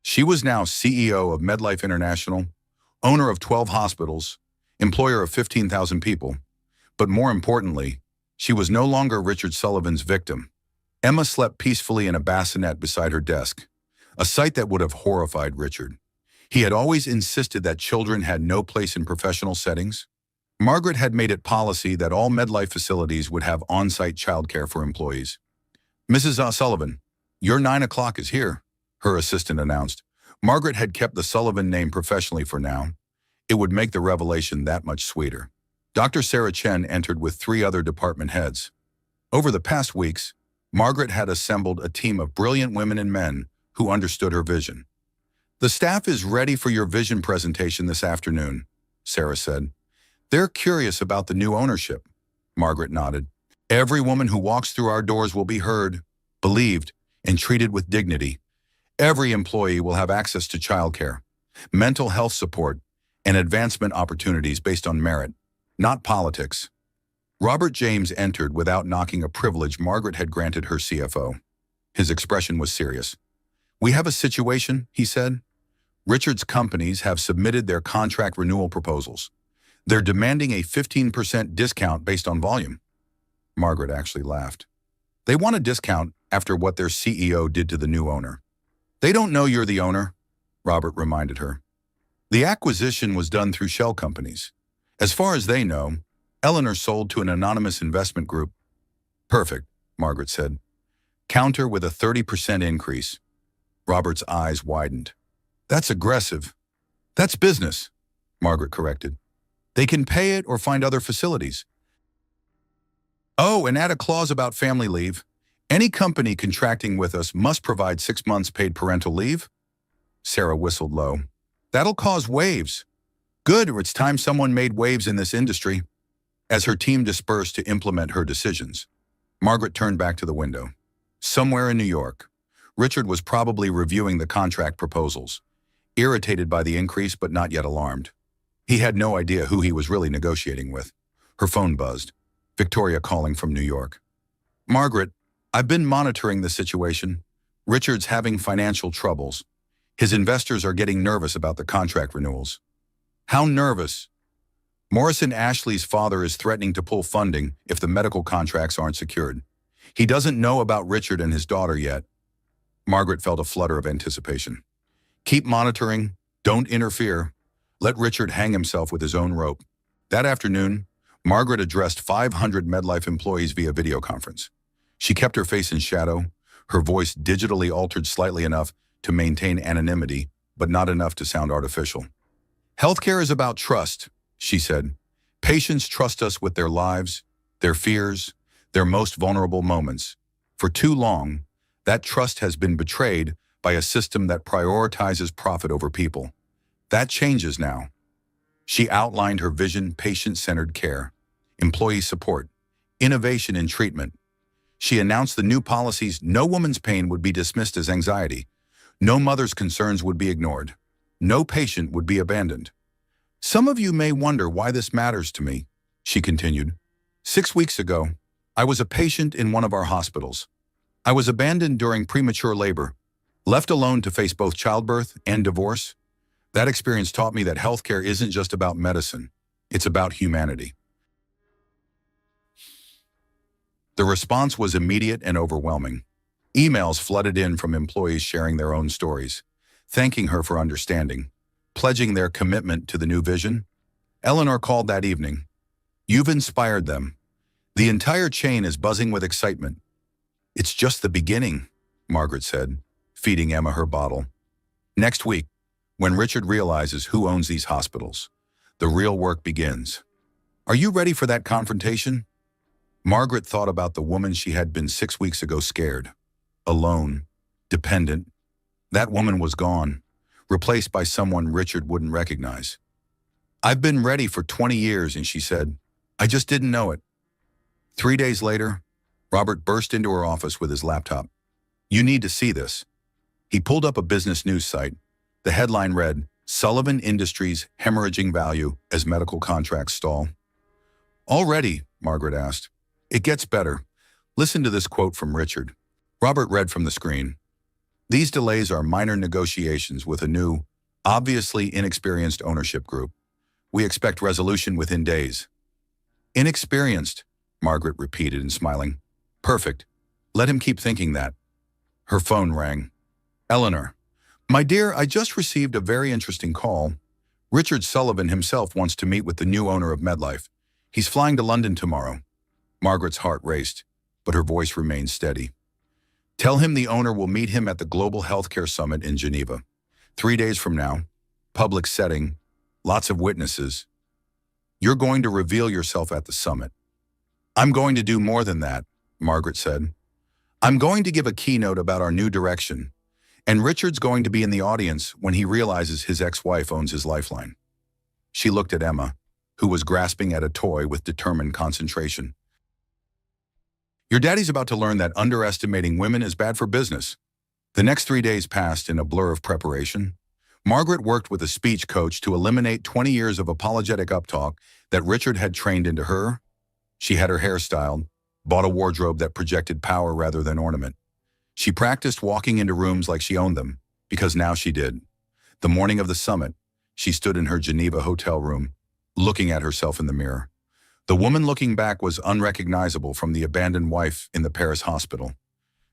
She was now CEO of MedLife International, owner of 12 hospitals, employer of 15,000 people. But more importantly, she was no longer Richard Sullivan's victim. Emma slept peacefully in a bassinet beside her desk, a sight that would have horrified Richard. He had always insisted that children had no place in professional settings. Margaret had made it policy that all MedLife facilities would have on-site childcare for employees. Mrs. Sullivan, your 9 o'clock is here, her assistant announced. Margaret had kept the Sullivan name professionally for now. It would make the revelation that much sweeter. Dr. Sarah Chen entered with 3 other department heads. Over the past weeks, Margaret had assembled a team of brilliant women and men who understood her vision. The staff is ready for your vision presentation this afternoon, Sarah said. They're curious about the new ownership. Margaret nodded. Every woman who walks through our doors will be heard, believed, and treated with dignity. Every employee will have access to childcare, mental health support, and advancement opportunities based on merit, not politics. Robert James entered without knocking a privilege Margaret had granted her CFO. His expression was serious. We have a situation, he said. Richard's companies have submitted their contract renewal proposals. They're demanding a 15% discount based on volume. Margaret actually laughed. They want a discount after what their CEO did to the new owner. They don't know you're the owner, Robert reminded her. The acquisition was done through shell companies. As far as they know, Eleanor sold to an anonymous investment group. Perfect, Margaret said. Counter with a 30% increase. Robert's eyes widened. That's aggressive. That's business, Margaret corrected. They can pay it or find other facilities. Oh, and add a clause about family leave. Any company contracting with us must provide 6 months paid parental leave. Sarah whistled low. That'll cause waves. Good, or it's time someone made waves in this industry. As her team dispersed to implement her decisions, Margaret turned back to the window. Somewhere in New York, Richard was probably reviewing the contract proposals, irritated by the increase but not yet alarmed. He had no idea who he was really negotiating with. Her phone buzzed. Victoria calling from New York. Margaret, I've been monitoring the situation. Richard's having financial troubles. His investors are getting nervous about the contract renewals. How nervous? Morrison Ashley's father is threatening to pull funding if the medical contracts aren't secured. He doesn't know about Richard and his daughter yet. Margaret felt a flutter of anticipation. Keep monitoring. Don't interfere. Let Richard hang himself with his own rope. That afternoon, Margaret addressed 500 MedLife employees via video conference. She kept her face in shadow, her voice digitally altered slightly enough to maintain anonymity, but not enough to sound artificial. Healthcare is about trust, she said. Patients trust us with their lives, their fears, their most vulnerable moments. For too long, that trust has been betrayed by a system that prioritizes profit over people. That changes now. She outlined her vision: patient-centered care, employee support, innovation in treatment. She announced the new policies: no woman's pain would be dismissed as anxiety, no mother's concerns would be ignored, no patient would be abandoned. Some of you may wonder why this matters to me, she continued. 6 weeks ago, I was a patient in one of our hospitals. I was abandoned during premature labor, left alone to face both childbirth and divorce. That experience taught me that healthcare isn't just about medicine, it's about humanity. The response was immediate and overwhelming. Emails flooded in from employees sharing their own stories, thanking her for understanding, pledging their commitment to the new vision. Eleanor called that evening. You've inspired them. The entire chain is buzzing with excitement. It's just the beginning, Margaret said, feeding Emma her bottle. Next week, when Richard realizes who owns these hospitals, the real work begins. Are you ready for that confrontation? Margaret thought about the woman she had been 6 weeks ago, scared, alone, dependent. That woman was gone, replaced by someone Richard wouldn't recognize. I've been ready for 20 years, and she said, I just didn't know it. 3 days later, Robert burst into her office with his laptop. You need to see this. He pulled up a business news site. The headline read, Sullivan Industries hemorrhaging value as medical contracts stall. Already, Margaret asked. It gets better. Listen to this quote from Richard. Robert read from the screen. These delays are minor negotiations with a new, obviously inexperienced ownership group. We expect resolution within days. Inexperienced, Margaret repeated and smiling. Perfect. Let him keep thinking that. Her phone rang. Eleanor. My dear, I just received a very interesting call. Richard Sullivan himself wants to meet with the new owner of MedLife. He's flying to London tomorrow. Margaret's heart raced, but her voice remained steady. Tell him the owner will meet him at the Global Healthcare Summit in Geneva. 3 days from now, public setting, lots of witnesses. You're going to reveal yourself at the summit. I'm going to do more than that, Margaret said. I'm going to give a keynote about our new direction, and Richard's going to be in the audience when he realizes his ex-wife owns his lifeline. She looked at Emma, who was grasping at a toy with determined concentration. Your daddy's about to learn that underestimating women is bad for business. The next 3 days passed in a blur of preparation. Margaret worked with a speech coach to eliminate 20 years of apologetic uptalk that Richard had trained into her. She had her hair styled, bought a wardrobe that projected power rather than ornament. She practiced walking into rooms like she owned them, because now she did. The morning of the summit, she stood in her Geneva hotel room, looking at herself in the mirror. The woman looking back was unrecognizable from the abandoned wife in the Paris hospital.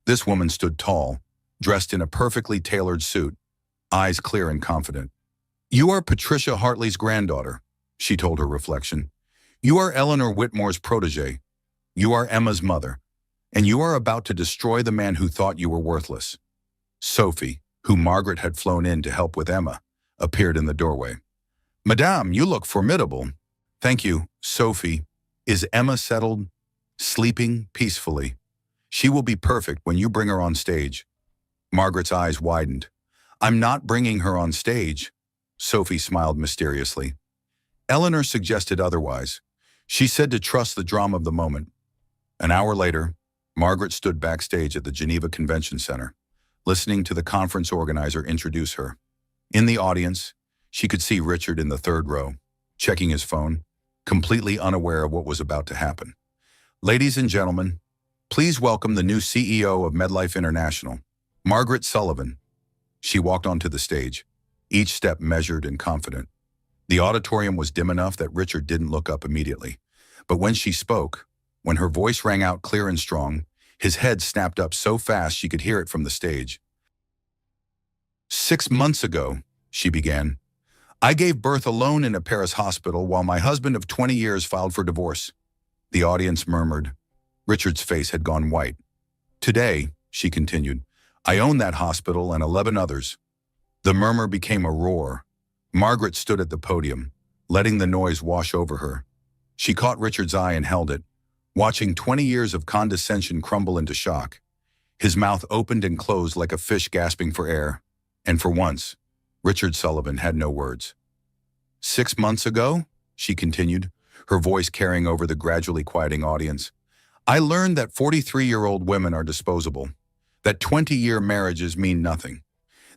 This woman stood tall, dressed in a perfectly tailored suit, eyes clear and confident. You are Patricia Hartley's granddaughter, she told her reflection. You are Eleanor Whitmore's protege. You are Emma's mother, and you are about to destroy the man who thought you were worthless. Sophie, who Margaret had flown in to help with Emma, appeared in the doorway. Madame, you look formidable. Thank you, Sophie. Is Emma settled? Sleeping peacefully. She will be perfect when you bring her on stage. Margaret's eyes widened. I'm not bringing her on stage. Sophie smiled mysteriously. Eleanor suggested otherwise. She said to trust the drama of the moment. An hour later, Margaret stood backstage at the Geneva Convention Center, listening to the conference organizer introduce her. In the audience, she could see Richard in the third row, checking his phone, completely unaware of what was about to happen. Ladies and gentlemen, please welcome the new CEO of MedLife International, Margaret Sullivan. She walked onto the stage, each step measured and confident. The auditorium was dim enough that Richard didn't look up immediately. But when she spoke, when her voice rang out clear and strong, his head snapped up so fast she could hear it from the stage. 6 months ago, she began, I gave birth alone in a Paris hospital while my husband of 20 years filed for divorce. The audience murmured. Richard's face had gone white. Today, she continued, I own that hospital and 11 others. The murmur became a roar. Margaret stood at the podium, letting the noise wash over her. She caught Richard's eye and held it, watching 20 years of condescension crumble into shock. His mouth opened and closed like a fish gasping for air. And for once, Richard Sullivan had no words. 6 months ago, she continued, her voice carrying over the gradually quieting audience, I learned that 43-year-old women are disposable, that 20-year marriages mean nothing,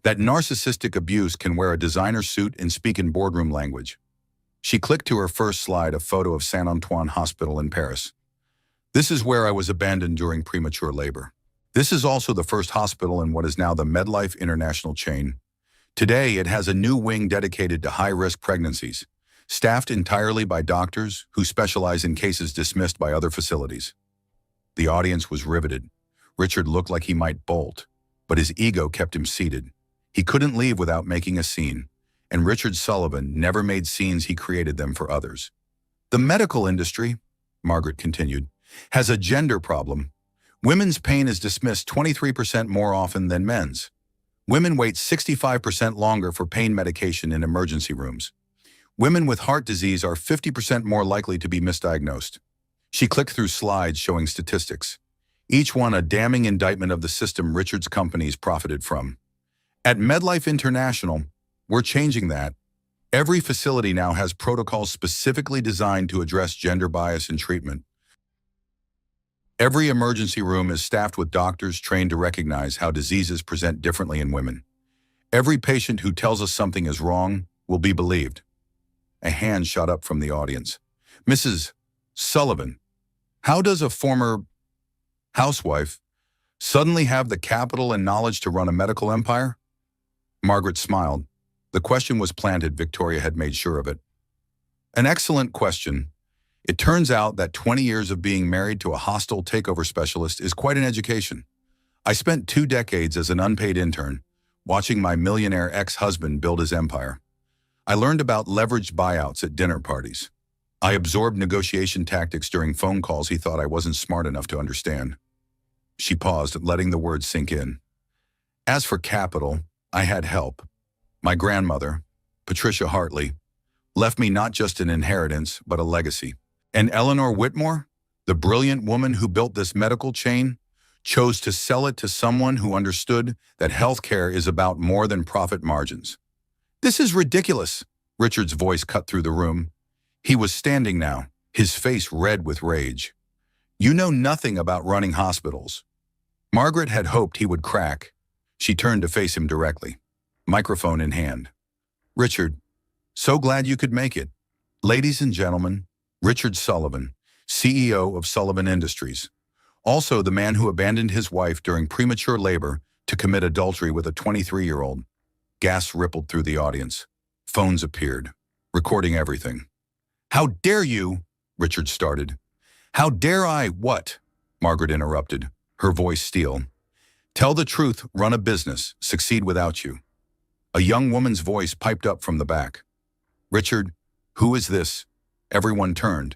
that narcissistic abuse can wear a designer suit and speak in boardroom language. She clicked to her first slide a photo of Saint-Antoine Hospital in Paris. This is where I was abandoned during premature labor. This is also the first hospital in what is now the MedLife International chain. Today, it has a new wing dedicated to high-risk pregnancies, staffed entirely by doctors who specialize in cases dismissed by other facilities. The audience was riveted. Richard looked like he might bolt, but his ego kept him seated. He couldn't leave without making a scene, and Richard Sullivan never made scenes, he created them for others. The medical industry, Margaret continued, has a gender problem. Women's pain is dismissed 23% more often than men's. Women wait 65% longer for pain medication in emergency rooms. Women with heart disease are 50% more likely to be misdiagnosed. She clicked through slides showing statistics, each one a damning indictment of the system Richard's companies profited from. At MedLife International, we're changing that. Every facility now has protocols specifically designed to address gender bias in treatment. Every emergency room is staffed with doctors trained to recognize how diseases present differently in women. Every patient who tells us something is wrong will be believed. A hand shot up from the audience. Mrs. Sullivan, how does a former housewife suddenly have the capital and knowledge to run a medical empire? Margaret smiled. The question was planted, Victoria had made sure of it. An excellent question. It turns out that 20 years of being married to a hostile takeover specialist is quite an education. I spent 2 decades as an unpaid intern, watching my millionaire ex-husband build his empire. I learned about leveraged buyouts at dinner parties. I absorbed negotiation tactics during phone calls he thought I wasn't smart enough to understand. She paused, letting the words sink in. As for capital, I had help. My grandmother, Patricia Hartley, left me not just an inheritance, but a legacy. And Eleanor Whitmore, the brilliant woman who built this medical chain, chose to sell it to someone who understood that healthcare is about more than profit margins. This is ridiculous, Richard's voice cut through the room. He was standing now, his face red with rage. You know nothing about running hospitals. Margaret had hoped he would crack. She turned to face him directly, microphone in hand. Richard, so glad you could make it. Ladies and gentlemen, Richard Sullivan, CEO of Sullivan Industries. Also the man who abandoned his wife during premature labor to commit adultery with a 23-year-old. Gasps rippled through the audience. Phones appeared, recording everything. How dare you? Richard started. How dare I what? Margaret interrupted, her voice steel. Tell the truth, run a business, succeed without you. A young woman's voice piped up from the back. Richard, who is this? Everyone turned.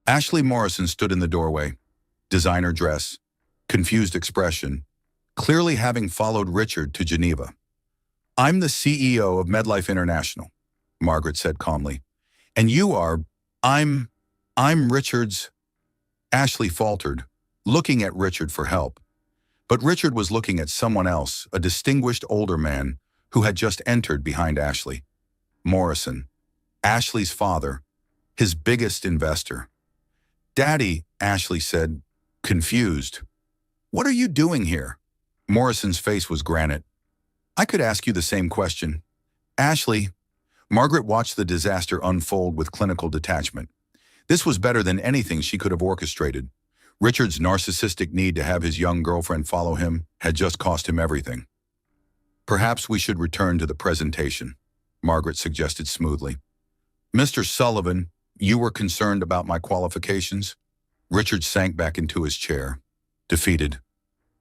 Ashley Morrison stood in the doorway, designer dress, confused expression, clearly having followed Richard to Geneva. I'm the CEO of MedLife International, Margaret said calmly. And you are, I'm Richard's. Ashley faltered, looking at Richard for help. But Richard was looking at someone else, a distinguished older man who had just entered behind Ashley. Morrison, Ashley's father, his biggest investor. Daddy, Ashley said, confused. What are you doing here? Morrison's face was granite. I could ask you the same question. Ashley, Margaret watched the disaster unfold with clinical detachment. This was better than anything she could have orchestrated. Richard's narcissistic need to have his young girlfriend follow him had just cost him everything. Perhaps we should return to the presentation, Margaret suggested smoothly. Mr. Sullivan, you were concerned about my qualifications? Richard sank back into his chair, defeated.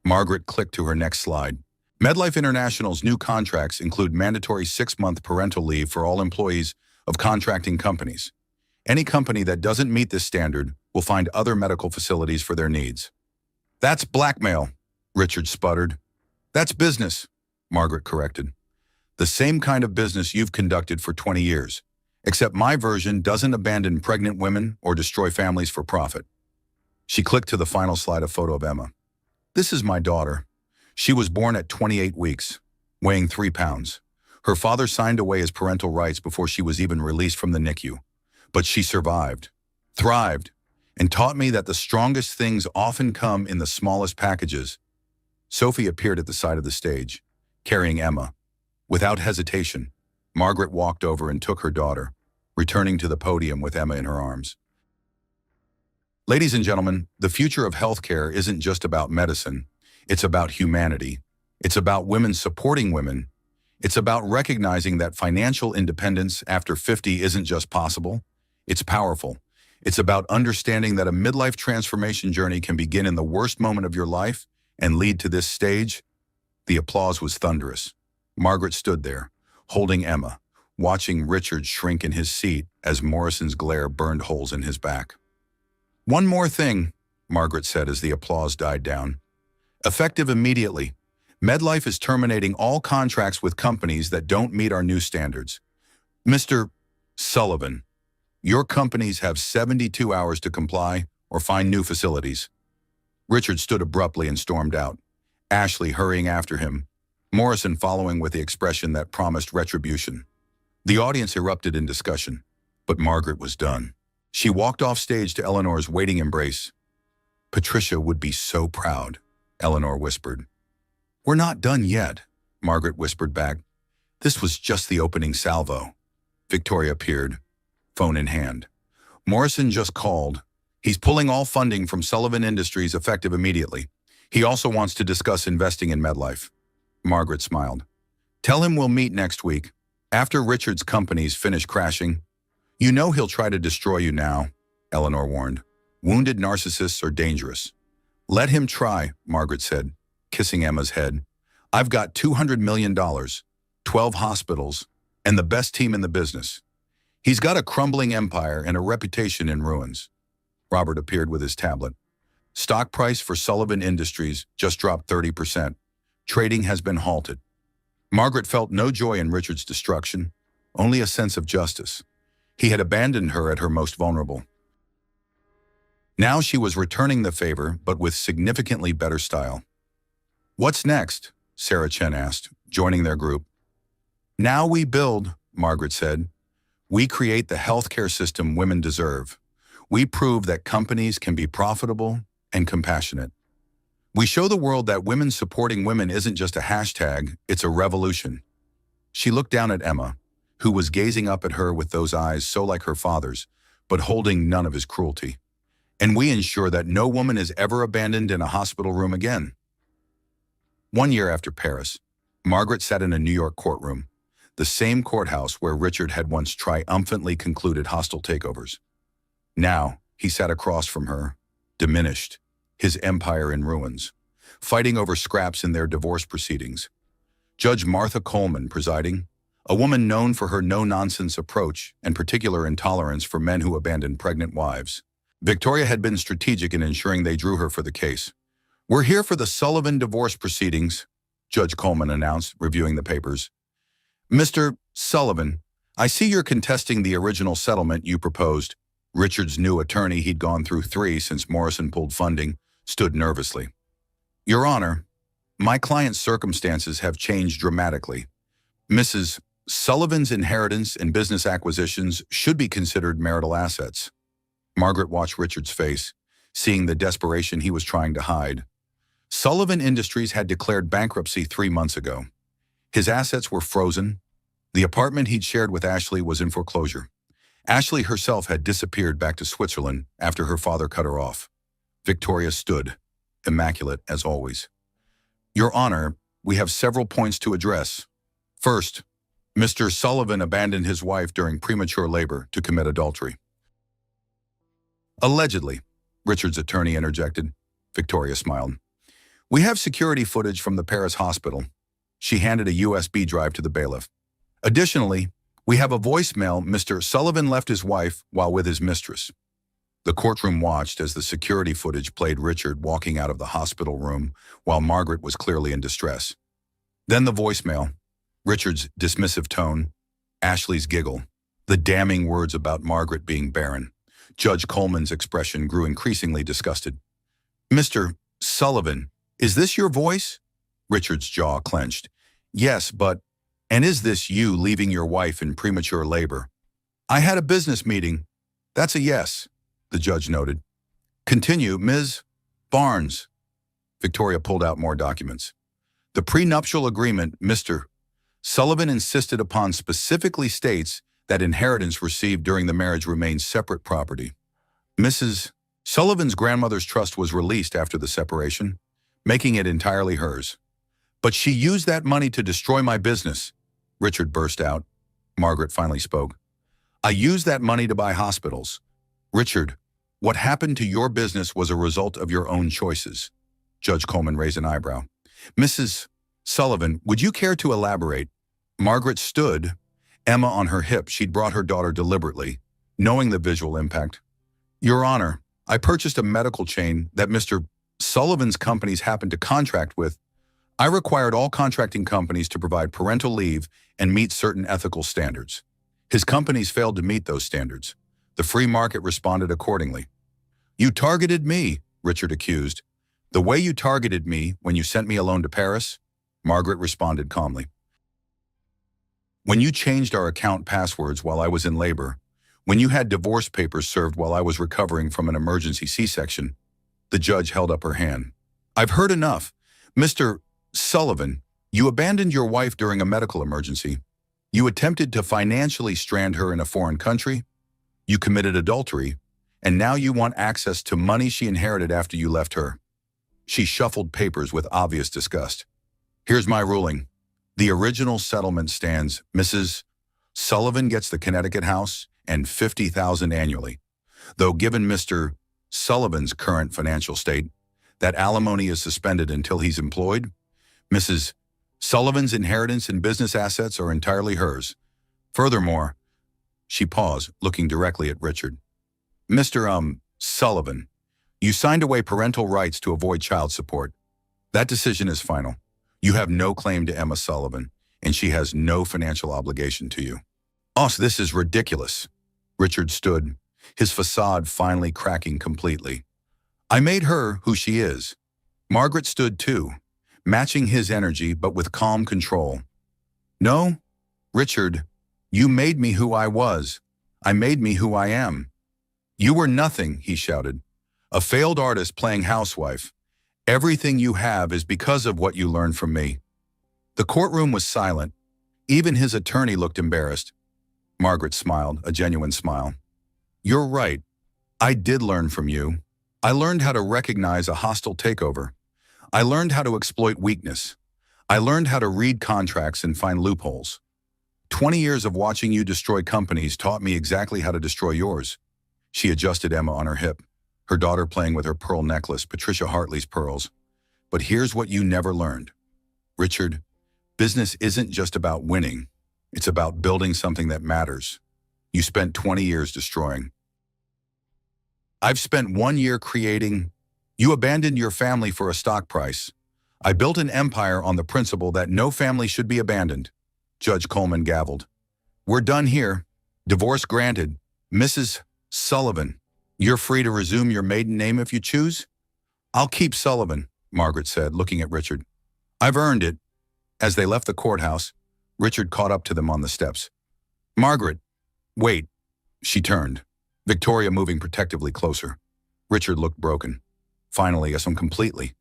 Margaret clicked to her next slide. MedLife International's new contracts include mandatory 6-month parental leave for all employees of contracting companies. Any company that doesn't meet this standard will find other medical facilities for their needs. That's blackmail, Richard sputtered. That's business, Margaret corrected. The same kind of business you've conducted for 20 years, except my version doesn't abandon pregnant women or destroy families for profit. She clicked to the final slide, a photo of Emma. This is my daughter. She was born at 28 weeks, weighing 3 pounds. Her father signed away his parental rights before she was even released from the NICU. But she survived, thrived, and taught me that the strongest things often come in the smallest packages. Sophie appeared at the side of the stage, carrying Emma. Without hesitation, Margaret walked over and took her daughter, returning to the podium with Emma in her arms. Ladies and gentlemen, the future of healthcare isn't just about medicine. It's about humanity. It's about women supporting women. It's about recognizing that financial independence after 50 isn't just possible, it's powerful. It's about understanding that a midlife transformation journey can begin in the worst moment of your life and lead to this stage. The applause was thunderous. Margaret stood there, holding Emma, watching Richard shrink in his seat as Morrison's glare burned holes in his back. One more thing, Margaret said as the applause died down. Effective immediately, MedLife is terminating all contracts with companies that don't meet our new standards. Mr. Sullivan, your companies have 72 hours to comply or find new facilities. Richard stood abruptly and stormed out, Ashley hurrying after him, Morrison following with the expression that promised retribution. The audience erupted in discussion, but Margaret was done. She walked off stage to Eleanor's waiting embrace. Patricia would be so proud, Eleanor whispered. We're not done yet, Margaret whispered back. This was just the opening salvo. Victoria appeared, phone in hand. Morrison just called. He's pulling all funding from Sullivan Industries effective immediately. He also wants to discuss investing in MedLife. Margaret smiled. Tell him we'll meet next week, after Richard's companies finish crashing. You know he'll try to destroy you now, Eleanor warned. Wounded narcissists are dangerous. Let him try, Margaret said, kissing Emma's head. I've got $200 million, 12 hospitals, and the best team in the business. He's got a crumbling empire and a reputation in ruins. Robert appeared with his tablet. Stock price for Sullivan Industries just dropped 30%. Trading has been halted. Margaret felt no joy in Richard's destruction, only a sense of justice. He had abandoned her at her most vulnerable. Now she was returning the favor, but with significantly better style. What's next? Sarah Chen asked, joining their group. Now we build, Margaret said. We create the healthcare system women deserve. We prove that companies can be profitable and compassionate. We show the world that women supporting women isn't just a hashtag, it's a revolution. She looked down at Emma, who was gazing up at her with those eyes so like her father's, but holding none of his cruelty. And we ensure that no woman is ever abandoned in a hospital room again. 1 year after Paris, Margaret sat in a New York courtroom, the same courthouse where Richard had once triumphantly concluded hostile takeovers. Now, he sat across from her, diminished, his empire in ruins, fighting over scraps in their divorce proceedings. Judge Martha Coleman presiding, a woman known for her no-nonsense approach and particular intolerance for men who abandon pregnant wives. Victoria had been strategic in ensuring they drew her for the case. We're here for the Sullivan divorce proceedings, Judge Coleman announced, reviewing the papers. Mr. Sullivan, I see you're contesting the original settlement you proposed. Richard's new attorney, he'd gone through 3 since Morrison pulled funding, stood nervously. Your Honor, my client's circumstances have changed dramatically. Mrs. Sullivan's inheritance and business acquisitions should be considered marital assets. Margaret watched Richard's face, seeing the desperation he was trying to hide. Sullivan Industries had declared bankruptcy 3 months ago. His assets were frozen. The apartment he'd shared with Ashley was in foreclosure. Ashley herself had disappeared back to Switzerland after her father cut her off. Victoria stood, immaculate as always. Your Honor, we have several points to address. First, Mr. Sullivan abandoned his wife during premature labor to commit adultery. Allegedly, Richard's attorney interjected. Victoria smiled. We have security footage from the Paris hospital. She handed a USB drive to the bailiff. Additionally, we have a voicemail Mr. Sullivan left his wife while with his mistress. The courtroom watched as the security footage played Richard walking out of the hospital room while Margaret was clearly in distress. Then the voicemail, Richard's dismissive tone, Ashley's giggle, the damning words about Margaret being barren. Judge Coleman's expression grew increasingly disgusted. Mr. Sullivan, is this your voice? Richard's jaw clenched. Yes, but, and is this you leaving your wife in premature labor? I had a business meeting. That's a yes, the judge noted. Continue, Ms. Barnes. Victoria pulled out more documents. The prenuptial agreement, Mr. Sullivan insisted upon specifically states that inheritance received during the marriage remains separate property. Mrs. Sullivan's grandmother's trust was released after the separation, making it entirely hers. But she used that money to destroy my business, Richard burst out. Margaret finally spoke. I used that money to buy hospitals. Richard, what happened to your business was a result of your own choices. Judge Coleman raised an eyebrow. Mrs. Sullivan, would you care to elaborate? Margaret stood, Emma on her hip. She'd brought her daughter deliberately, knowing the visual impact. Your Honor, I purchased a medical chain that Mr. Sullivan's companies happened to contract with. I required all contracting companies to provide parental leave and meet certain ethical standards. His companies failed to meet those standards. The free market responded accordingly. You targeted me, Richard accused. The way you targeted me when you sent me alone to Paris? Margaret responded calmly. When you changed our account passwords while I was in labor, when you had divorce papers served while I was recovering from an emergency C-section, the judge held up her hand. I've heard enough. Mr. Sullivan, you abandoned your wife during a medical emergency. You attempted to financially strand her in a foreign country. You committed adultery, and now you want access to money she inherited after you left her. She shuffled papers with obvious disgust. Here's my ruling. The original settlement stands. Mrs. Sullivan gets the Connecticut house and $50,000 annually. Though given Mr. Sullivan's current financial state, that alimony is suspended until he's employed. Mrs. Sullivan's inheritance and business assets are entirely hers. Furthermore, she paused, looking directly at Richard. Mr. Sullivan, you signed away parental rights to avoid child support. That decision is final. You have no claim to Emma Sullivan, and she has no financial obligation to you. This is ridiculous. Richard stood, his facade finally cracking completely. I made her who she is. Margaret stood too, matching his energy but with calm control. No, Richard, you made me who I was. I made me who I am. You were nothing, he shouted. A failed artist playing housewife. Everything you have is because of what you learned from me. The courtroom was silent. Even his attorney looked embarrassed. Margaret smiled, a genuine smile. You're right. I did learn from you. I learned how to recognize a hostile takeover. I learned how to exploit weakness. I learned how to read contracts and find loopholes. 20 years of watching you destroy companies taught me exactly how to destroy yours. She adjusted Emma on her hip, her daughter playing with her pearl necklace, Patricia Hartley's pearls. But here's what you never learned. Richard, business isn't just about winning. It's about building something that matters. You spent 20 years destroying. I've spent 1 year creating. You abandoned your family for a stock price. I built an empire on the principle that no family should be abandoned. Judge Coleman gavelled. We're done here. Divorce granted. Mrs. Sullivan, you're free to resume your maiden name if you choose. I'll keep Sullivan, Margaret said, looking at Richard. I've earned it. As they left the courthouse, Richard caught up to them on the steps. Margaret, wait. She turned, Victoria moving protectively closer. Richard looked broken. Finally, completely.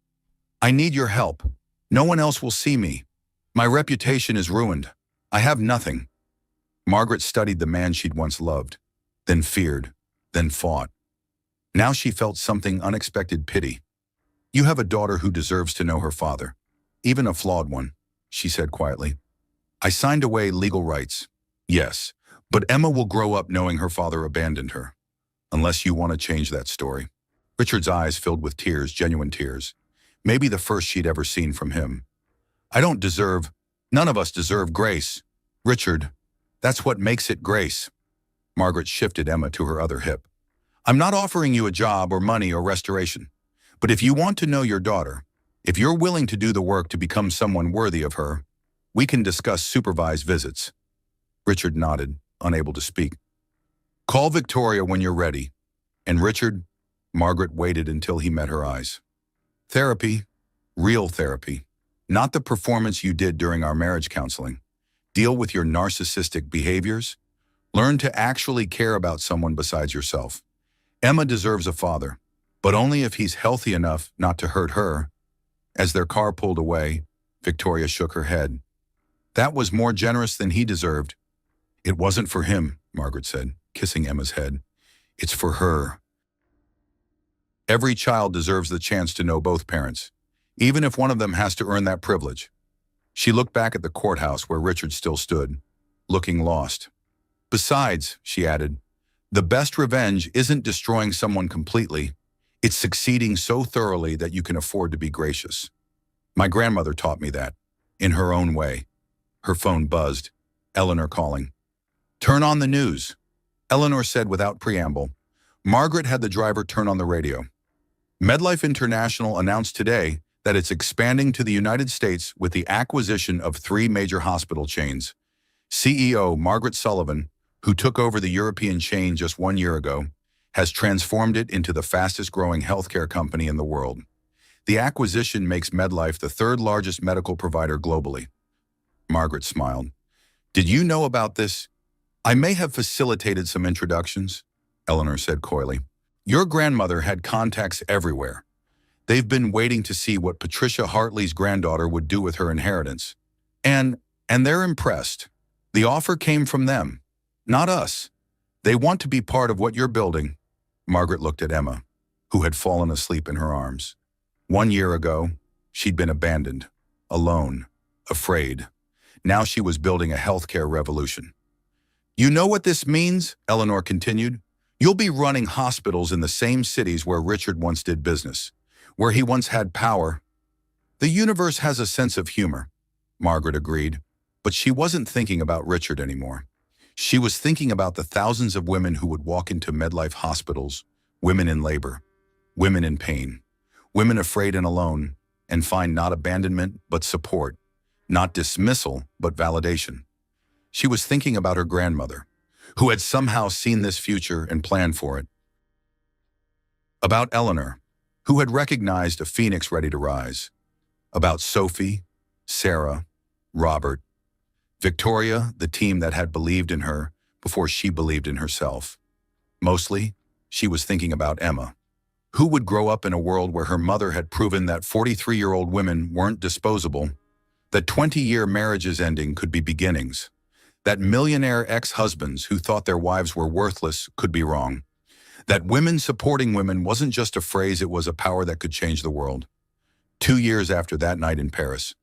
I need your help. No one else will see me. My reputation is ruined. I have nothing. Margaret studied the man she'd once loved, then feared, then fought. Now she felt something unexpected pity. You have a daughter who deserves to know her father. even a flawed one, she said quietly. I signed away legal rights. Yes, but Emma will grow up knowing her father abandoned her. Unless you want to change that story. Richard's eyes filled with tears, genuine tears. Maybe the first she'd ever seen from him. None of us deserve grace. Richard, that's what makes it grace. Margaret shifted Emma to her other hip. I'm not offering you a job or money or restoration. But if you want to know your daughter, if you're willing to do the work to become someone worthy of her, we can discuss supervised visits. Richard nodded, unable to speak. Call Victoria when you're ready. And Richard, Margaret waited until he met her eyes. Therapy, real therapy, not the performance you did during our marriage counseling. Deal with your narcissistic behaviors. Learn to actually care about someone besides yourself. Emma deserves a father, but only if he's healthy enough not to hurt her. As their car pulled away, Victoria shook her head. That was more generous than he deserved. It wasn't for him, Margaret said, kissing Emma's head. It's for her. Every child deserves the chance to know both parents, even if one of them has to earn that privilege. She looked back at the courthouse where Richard still stood, looking lost. Besides, she added, the best revenge isn't destroying someone completely. It's succeeding so thoroughly that you can afford to be gracious. My grandmother taught me that, in her own way. Her phone buzzed. Eleanor calling. Turn on the news, Eleanor said without preamble. Margaret had the driver turn on the radio. MedLife International announced today that it's expanding to the United States with the acquisition of 3 major hospital chains. CEO Margaret Sullivan, who took over the European chain just 1 year ago, has transformed it into the fastest-growing healthcare company in the world. The acquisition makes MedLife the 3rd largest medical provider globally. Margaret smiled. Did you know about this? I may have facilitated some introductions, Eleanor said coyly. Your grandmother had contacts everywhere. They've been waiting to see what Patricia Hartley's granddaughter would do with her inheritance. And they're impressed. The offer came from them, not us. They want to be part of what you're building. Margaret looked at Emma, who had fallen asleep in her arms. 1 year ago, she'd been abandoned, alone, afraid. Now she was building a healthcare revolution. You know what this means? Eleanor continued. You'll be running hospitals in the same cities where Richard once did business, where he once had power. The universe has a sense of humor, Margaret agreed, but she wasn't thinking about Richard anymore. She was thinking about the thousands of women who would walk into MedLife hospitals, women in labor, women in pain, women afraid and alone, and find not abandonment but support, not dismissal but validation. She was thinking about her grandmother, who had somehow seen this future and planned for it. About Eleanor, who had recognized a phoenix ready to rise. About Sophie, Sarah, Robert, Victoria, the team that had believed in her before she believed in herself. Mostly, she was thinking about Emma, who would grow up in a world where her mother had proven that 43-year-old women weren't disposable, that 20-year marriages ending could be beginnings, that millionaire ex-husbands who thought their wives were worthless could be wrong, that women supporting women wasn't just a phrase, it was a power that could change the world. 2 years after that night in Paris,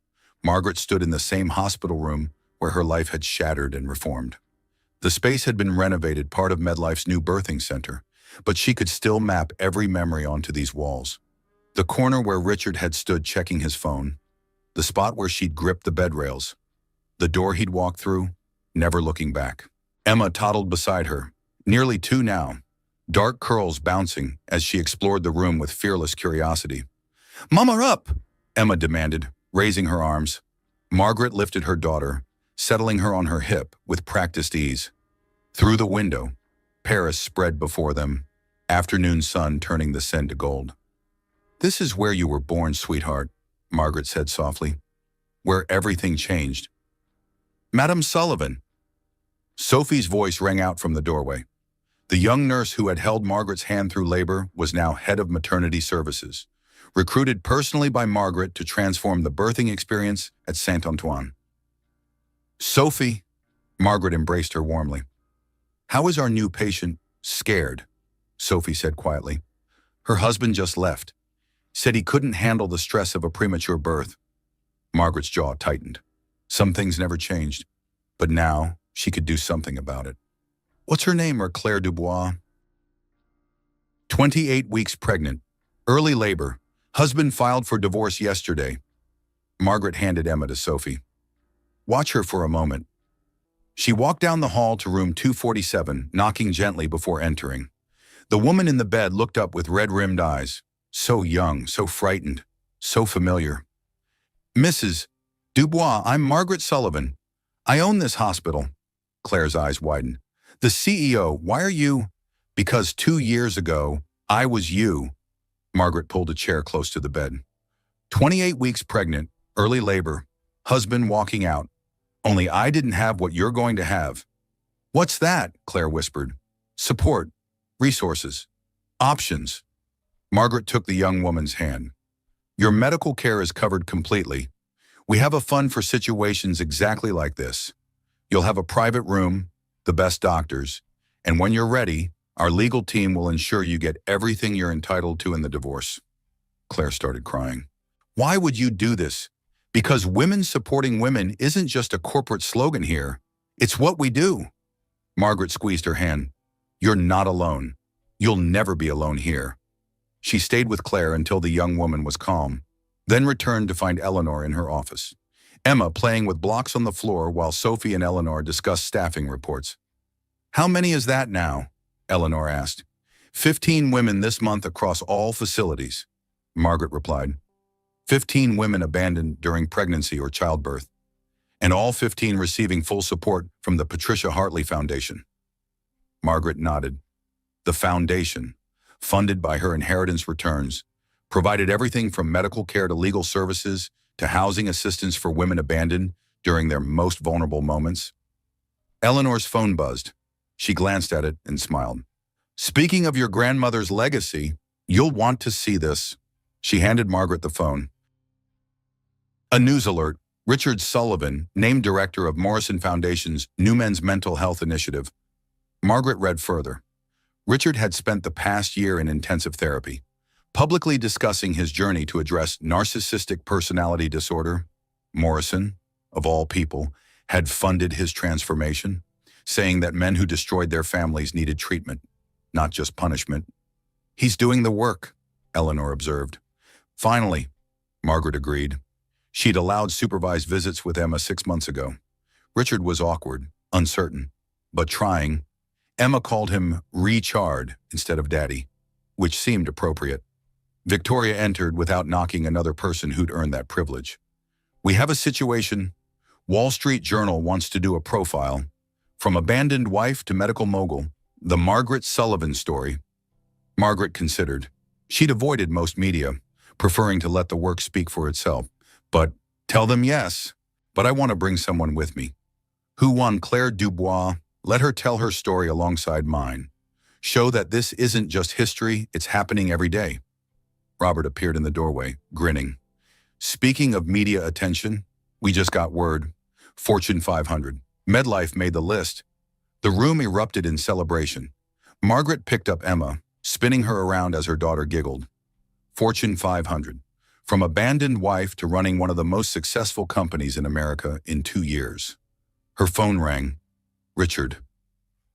Margaret stood in the same hospital room where her life had shattered and reformed. The space had been renovated, part of MedLife's new birthing center, but she could still map every memory onto these walls. The corner where Richard had stood checking his phone, the spot where she'd gripped the bed rails, the door he'd walked through, never looking back. Emma toddled beside her, nearly 2 now, dark curls bouncing as she explored the room with fearless curiosity. "Mama up!" Emma demanded, raising her arms. Margaret lifted her daughter, settling her on her hip with practiced ease. Through the window, Paris spread before them, afternoon sun turning the sand to gold. "This is where you were born, sweetheart," Margaret said softly. "Where everything changed." "Madame Sullivan." Sophie's voice rang out from the doorway. The young nurse who had held Margaret's hand through labor was now head of maternity services, recruited personally by Margaret to transform the birthing experience at Saint-Antoine. "Sophie," Margaret embraced her warmly. "How is our new patient?" "Scared," Sophie said quietly. "Her husband just left. Said he couldn't handle the stress of a premature birth." Margaret's jaw tightened. Some things never changed, but now she could do something about it. What's her name, or Claire Dubois? 28 weeks pregnant. Early labor. Husband filed for divorce yesterday. Margaret handed Emma to Sophie. Watch her for a moment. She walked down the hall to room 247, knocking gently before entering. The woman in the bed looked up with red-rimmed eyes. So young, so frightened, so familiar. Mrs. Dubois, I'm Margaret Sullivan. I own this hospital. Claire's eyes widened. The CEO, why are you? Because 2 years ago, I was you. Margaret pulled a chair close to the bed. 28 weeks pregnant, early labor, husband walking out. Only I didn't have what you're going to have. What's that? Claire whispered. Support, resources, options. Margaret took the young woman's hand. Your medical care is covered completely. We have a fund for situations exactly like this. You'll have a private room, the best doctors, and when you're ready, our legal team will ensure you get everything you're entitled to in the divorce. Claire started crying. Why would you do this? Because women supporting women isn't just a corporate slogan here. It's what we do. Margaret squeezed her hand. You're not alone. You'll never be alone here. She stayed with Claire until the young woman was calm, then returned to find Eleanor in her office. Emma playing with blocks on the floor while Sophie and Eleanor discussed staffing reports. How many is that now? Eleanor asked. 15 women this month across all facilities, Margaret replied. 15 women abandoned during pregnancy or childbirth, and all 15 receiving full support from the Patricia Hartley Foundation. Margaret nodded. The foundation, funded by her inheritance returns, provided everything from medical care to legal services to housing assistance for women abandoned during their most vulnerable moments. Eleanor's phone buzzed. She glanced at it and smiled. Speaking of your grandmother's legacy, you'll want to see this. She handed Margaret the phone. A news alert. Richard Sullivan, named director of Morrison Foundation's New Men's Mental Health Initiative. Margaret read further. Richard had spent the past year in intensive therapy, publicly discussing his journey to address narcissistic personality disorder. Morrison, of all people, had funded his transformation, saying that men who destroyed their families needed treatment, not just punishment. He's doing the work, Eleanor observed. Finally, Margaret agreed. She'd allowed supervised visits with Emma 6 months ago. Richard was awkward, uncertain, but trying. Emma called him Richard instead of Daddy, which seemed appropriate. Victoria entered without knocking another person who'd earned that privilege. We have a situation. Wall Street Journal wants to do a profile. From abandoned wife to medical mogul, the Margaret Sullivan story. Margaret considered. She'd avoided most media, preferring to let the work speak for itself. But tell them yes, but I want to bring someone with me. Who won? Claire Dubois? Let her tell her story alongside mine. Show that this isn't just history, it's happening every day. Robert appeared in the doorway, grinning. Speaking of media attention, we just got word. Fortune 500. MedLife made the list. The room erupted in celebration. Margaret picked up Emma, spinning her around as her daughter giggled. Fortune 500. From abandoned wife to running one of the most successful companies in America in 2 years. Her phone rang. Richard.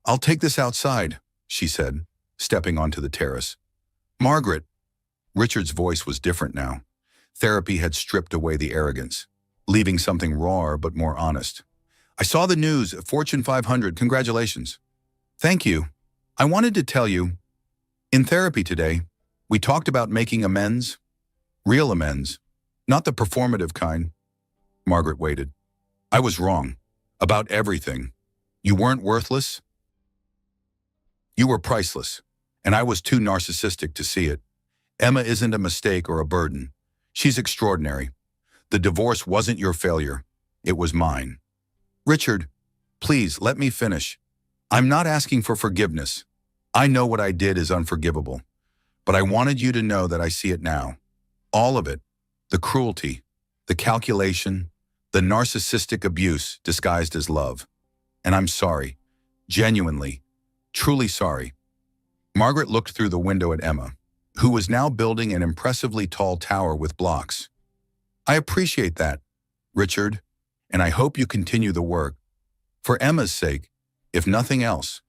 I'll take this outside, she said, stepping onto the terrace. Margaret. Richard's voice was different now. Therapy had stripped away the arrogance, leaving something rawer but more honest. I saw the news, Fortune 500, congratulations. Thank you. I wanted to tell you, in therapy today, we talked about making amends, real amends, not the performative kind. Margaret waited. I was wrong, about everything. You weren't worthless. You were priceless, and I was too narcissistic to see it. Emma isn't a mistake or a burden. She's extraordinary. The divorce wasn't your failure. It was mine. Richard, please let me finish. I'm not asking for forgiveness. I know what I did is unforgivable, but I wanted you to know that I see it now. All of it, the cruelty, the calculation, the narcissistic abuse disguised as love. And I'm sorry, genuinely, truly sorry. Margaret looked through the window at Emma, who was now building an impressively tall tower with blocks. I appreciate that, Richard, and I hope you continue the work. For Emma's sake, if nothing else.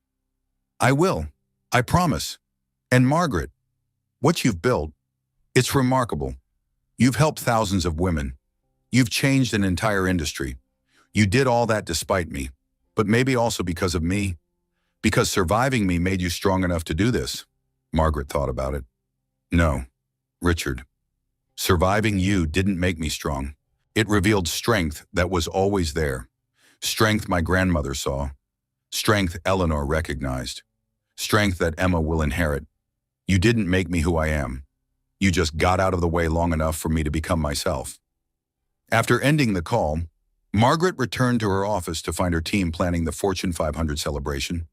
I will. I promise. And Margaret, what you've built, it's remarkable. You've helped thousands of women. You've changed an entire industry. You did all that despite me, but maybe also because of me. Because surviving me made you strong enough to do this. Margaret thought about it. No, Richard. Surviving you didn't make me strong. It revealed strength that was always there. Strength my grandmother saw. Strength Eleanor recognized. Strength that Emma will inherit. You didn't make me who I am. You just got out of the way long enough for me to become myself. After ending the call, Margaret returned to her office to find her team planning the Fortune 500 celebration.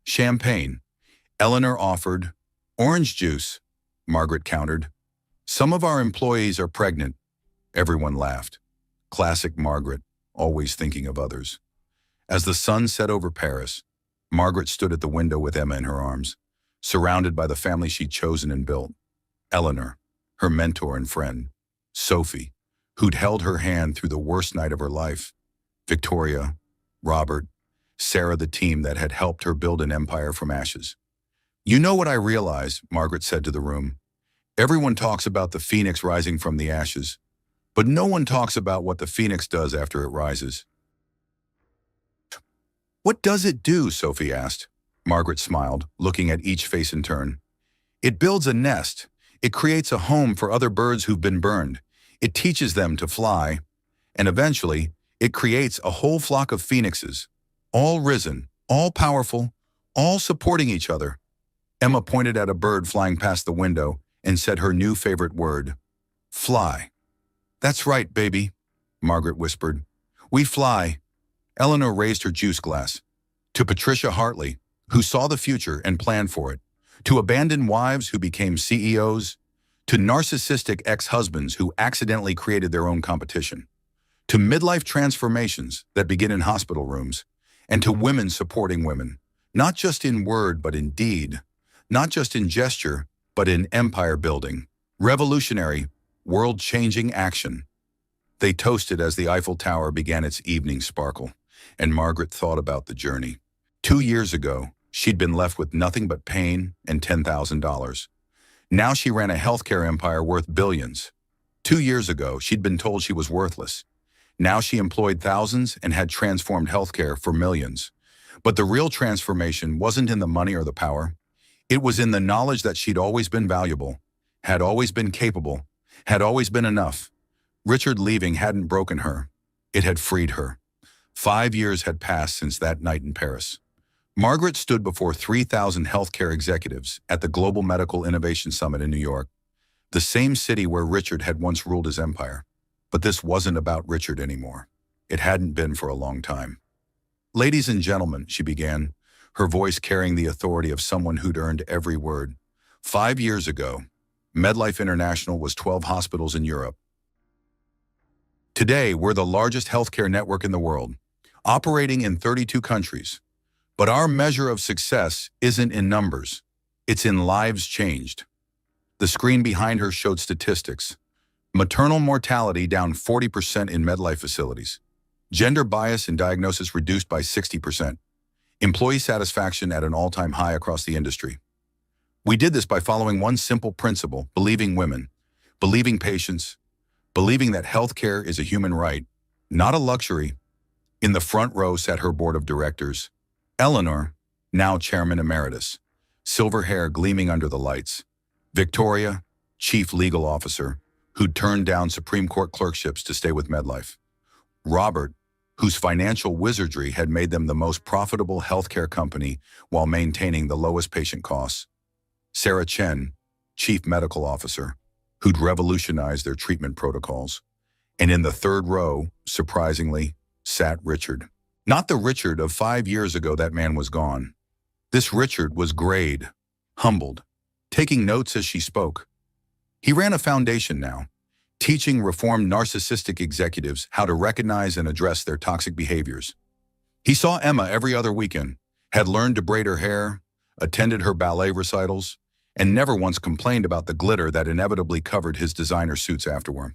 Champagne. Eleanor offered. Orange juice. Margaret countered. Some of our employees are pregnant. Everyone laughed. Classic Margaret, always thinking of others. As the sun set over Paris, Margaret stood at the window with Emma in her arms, surrounded by the family she'd chosen and built. Eleanor, her mentor and friend. Sophie, who'd held her hand through the worst night of her life. Victoria, Robert, Sarah, the team that had helped her build an empire from ashes. You know what I realize, Margaret said to the room. Everyone talks about the phoenix rising from the ashes, but no one talks about what the phoenix does after it rises. What does it do? Sophie asked. Margaret smiled, looking at each face in turn. It builds a nest. It creates a home for other birds who've been burned. It teaches them to fly. And eventually, it creates a whole flock of phoenixes, all risen, all powerful, all supporting each other. Emma pointed at a bird flying past the window and said her new favorite word, fly. That's right, baby, Margaret whispered. We fly. Eleanor raised her juice glass. To Patricia Hartley, who saw the future and planned for it. To abandoned wives who became CEOs. To narcissistic ex-husbands who accidentally created their own competition. To midlife transformations that begin in hospital rooms. And to women supporting women, not just in word but in deed. Not just in gesture, but in empire building. Revolutionary, world-changing action. They toasted as the Eiffel Tower began its evening sparkle, and Margaret thought about the journey. 2 years ago, she'd been left with nothing but pain and $10,000. Now she ran a healthcare empire worth billions. 2 years ago, she'd been told she was worthless. Now she employed thousands and had transformed healthcare for millions. But the real transformation wasn't in the money or the power. It was in the knowledge that she'd always been valuable, had always been capable, had always been enough. Richard leaving hadn't broken her. It had freed her. 5 years had passed since that night in Paris. Margaret stood before 3,000 healthcare executives at the Global Medical Innovation Summit in New York, the same city where Richard had once ruled his empire. But this wasn't about Richard anymore. It hadn't been for a long time. Ladies and gentlemen, she began, her voice carrying the authority of someone who'd earned every word. 5 years ago, MedLife International was 12 hospitals in Europe. Today, we're the largest healthcare network in the world, operating in 32 countries. But our measure of success isn't in numbers. It's in lives changed. The screen behind her showed statistics. Maternal mortality down 40% in MedLife facilities. Gender bias in diagnosis reduced by 60%. Employee satisfaction at an all-time high across the industry. We did this by following one simple principle: believing women, believing patients, believing that healthcare is a human right, not a luxury. In the front row sat her board of directors. Eleanor, now chairman emeritus, silver hair gleaming under the lights. Victoria, chief legal officer, who'd turned down Supreme Court clerkships to stay with MedLife. Robert, whose financial wizardry had made them the most profitable healthcare company while maintaining the lowest patient costs. Sarah Chen, chief medical officer, who'd revolutionized their treatment protocols. And in the third row, surprisingly, sat Richard. Not the Richard of 5 years ago. That man was gone. This Richard was grayed, humbled, taking notes as she spoke. He ran a foundation now, teaching reformed narcissistic executives how to recognize and address their toxic behaviors. He saw Emma every other weekend, had learned to braid her hair, attended her ballet recitals, and never once complained about the glitter that inevitably covered his designer suits afterward.